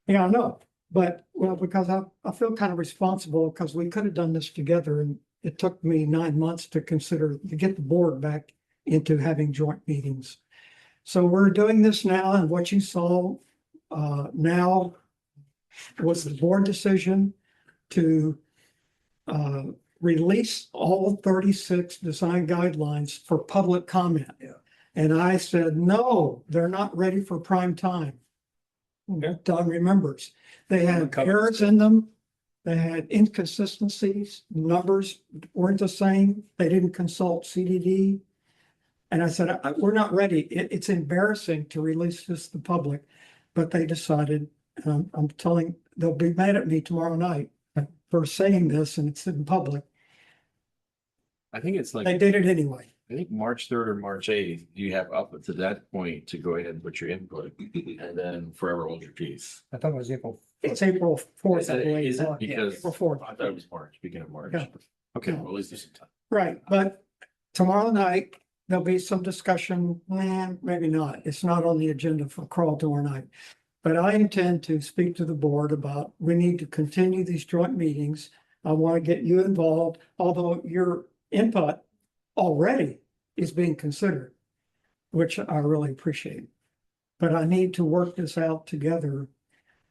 Yeah, I know, but well, because I feel kind of responsible because we could have done this together, and it took me 9 months to get the board back into having joint meetings. So we're doing this now, and what you saw now was the board decision to release all 36 design guidelines for public comment. Yeah. And I said, no, they're not ready for prime time. Don remembers. They had errors in them. They had inconsistencies. Numbers weren't the same. They didn't consult CDD. And I said, we're not ready. It's embarrassing to release this to the public. But they decided, I'm telling, they'll be mad at me tomorrow night for saying this, and it's in public. I think it's like, They did it anyway. I think March 3rd or March 8th, you have up to that point to go ahead and put your input and then forever hold your peace. I thought it was April. It's April 4th. Is it- is it? Yeah, Because April 4th. I thought it was March, beginning of March. Yeah. Okay, Yeah. well, at least there's some time. Right, but tomorrow night, there'll be some discussion, maybe not. It's not on the agenda for crawl tomorrow night. But I intend to speak to the board about, we need to continue these joint meetings. I want to get you involved, although your input already is being considered, which I really appreciate. But I need to work this out together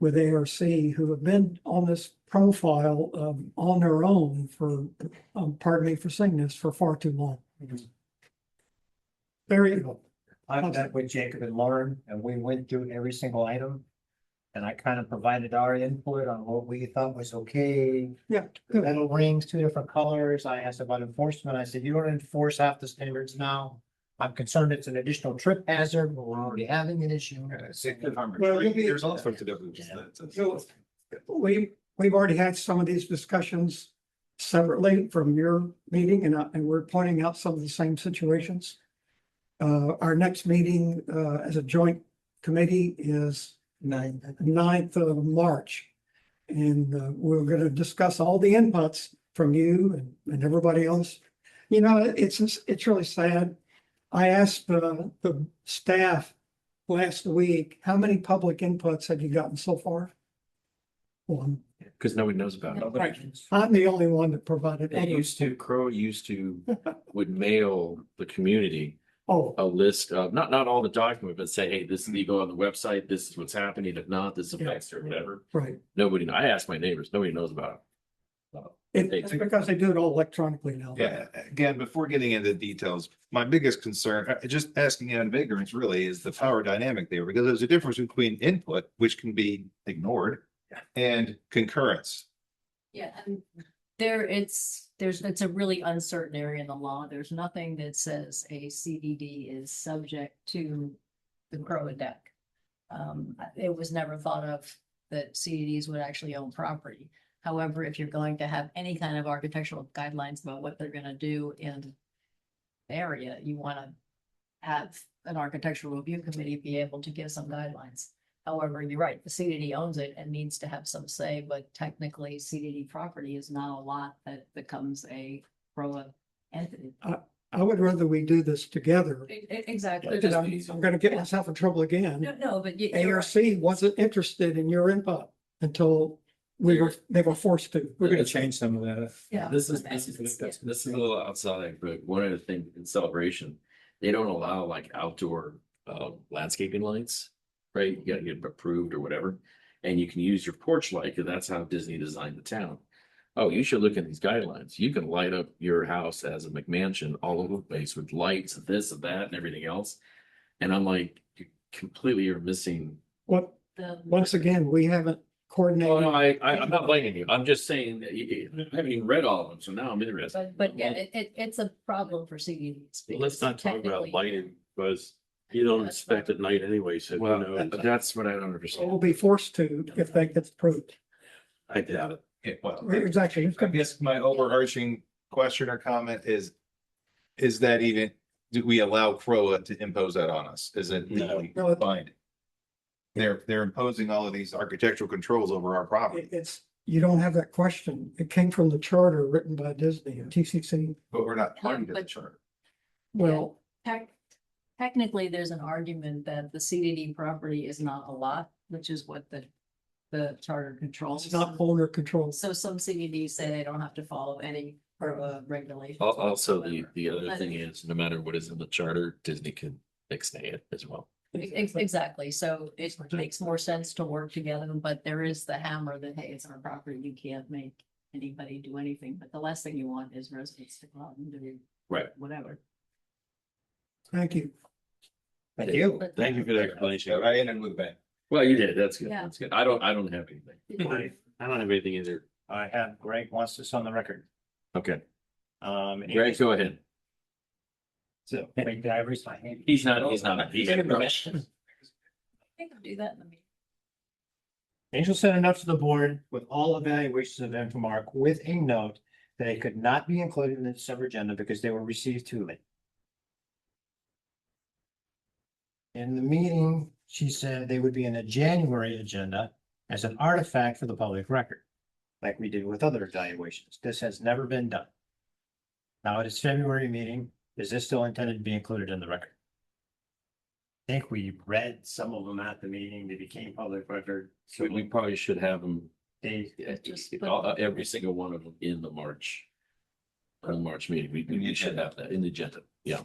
with ARC, who have been on this profile on their own for, pardon me for saying this, for far too long. There you go. I met with Jacob and Lauren, and we went through every single item. And I kind of provided our input on what we thought was okay. Yeah. The metal rings, 2 different colors. I asked about enforcement. I said, you don't enforce half the standards now. I'm concerned it's an additional trip hazard, but we're already having an issue. Well, you'll be- There's all sorts of different. So we've already had some of these discussions separately from your meeting, and we're pointing out some of the same situations. Our next meeting as a joint committee is 9th of March. And we're going to discuss all the inputs from you and everybody else. You know, it's really sad. I asked the staff last week, how many public inputs have you gotten so far? One. Because nobody knows about it. Right. I'm the only one that provided. Crow used to, would mail the community Oh, a list of, not all the documents, but say, hey, this is, you go on the website, this is what's happening. If not, this affects or whatever. right. Nobody, I asked my neighbors, nobody knows about It's because they do it all electronically now. Yeah, again, before getting into details, my biggest concern, just asking out of ignorance really, is the power dynamic there, because there's a difference between input, which can be ignored, and concurrence. Yeah, and it's a really uncertain area in the law. There's nothing that says a CDD is subject to the CROA deck. It was never thought of that CDDs would actually own property. However, if you're going to have any kind of architectural guidelines about what they're gonna do in the area, you wanna have an architectural review committee be able to give some guidelines. However, you're right, the CDD owns it and needs to have some say, but technically CDD property is not a lot that becomes a CROA entity. I would rather we do this together. Exactly. Because I'm gonna get myself in trouble again. No, but you're right. ARC wasn't interested in your input until they were forced to. We're gonna change some of that. Yeah. This is a little outside, but one of the things in Celebration, they don't allow like outdoor landscaping lights, right? You gotta get approved or whatever. And you can use your porch light, because that's how Disney designed the town. Oh, you should look at these guidelines. You can light up your house as a McMansion all over the place with lights, this and that and everything else. And I'm like, you completely are missing. What, once again, we haven't Oh, coordinated. no, I'm not blaming you. I'm just saying that I haven't even read all of them, so now I'm interested. But yeah, it's a problem for CDDs. Well, let's not talk about technically- lighting, because you don't inspect at night anyway, so who Well, knows? that's what I don't We'll understand. be forced to if that gets approved. I doubt it. Yeah, well, Exactly. It's I gonna be- guess my overarching question or comment is that even, do we allow CROA to impose that on us? Is it legally No. binding? They're imposing all of these architectural controls over our property, It's, you don't have that question. It came from the charter written by Disney and TCC. but we're not party to the but- charter. Well, Technically, there's an argument that the CDD property is not a lot, which is what the charter controls. it's not owner controlled. So some CDDs say they don't have to follow any regulation. Also, the other thing is, no matter what is in the charter, Disney can extend it as well. Exactly, so it makes more sense to work together, but there is the hammer that, hey, it's our property, you can't make anybody do anything, but the last thing you want is residents to go out and do Right. whatever. Thank you. Thank you. But- Thank you for the explanation. I ended with that. Well, you did. That's good. Yeah. That's good. I don't have anything. I don't have anything either. I have Greg wants this on the record. Okay, Um. Greg, go ahead. So, wait, did I raise my hand? He's not. I think I'll do that in the meeting. Angel sent a note to the board with all evaluations of Infomark with a note that they could not be included in the December agenda because they were received too late. In the meeting, she said they would be in a January agenda as an artifact for the public record, like we did with other evaluations. This has never been done. Now it is February meeting. Is this still intended to be included in the record? I think we read some of them at the meeting. They became public record. So we probably should have them, They, every single one of them in the March meeting. We should have that in the agenda. Yeah.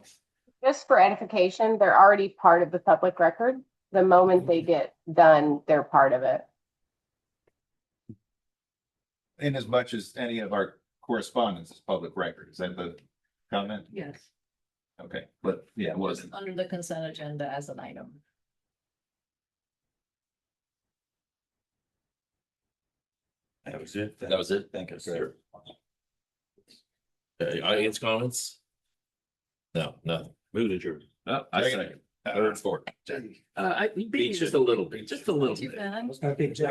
Just for edification, they're already part of the public record. The moment they get done, they're part of it. In as much as any of our correspondence is public record, is that the comment? Yes, Okay, but yeah, it wasn't. under the consent agenda as an item. That was it. That was it. Thank you, sir. Audience comments? No, nothing. Move adjourned. Oh, I second. Third and fourth. I beat you just a little bit, just a little Too bit. bad. Takes you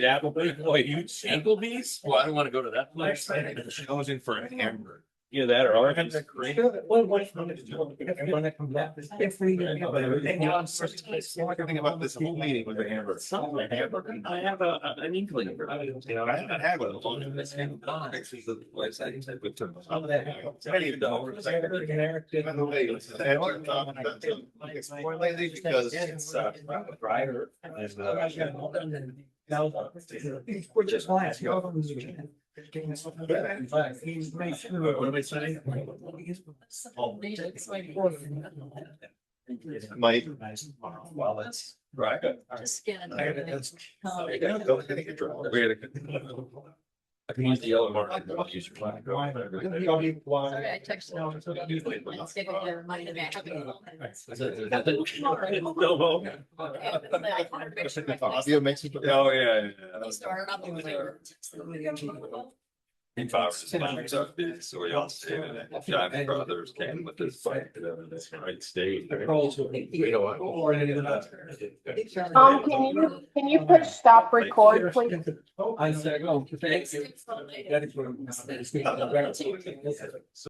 to Applebee's. Boy, you Applebee's? Well, I don't want to go to that place. I was in for a hamburger. Either that or ours. If we. Everything about this whole meeting with the hamburger. I have an inkling. I haven't had one. Because it's We're just last. What am I saying? It's like- Might. Well, that's. Right. Just get. I gotta- that's- I can use the yellow mark. I'll use your black. Sorry, I texted. Let's get their money back. Audio makes it. Oh, yeah. Started up over there. So we all stayed in it. Johnny Brothers came with this bike. Right state. Can you push stop record, please? I said, oh, thanks. Thanks.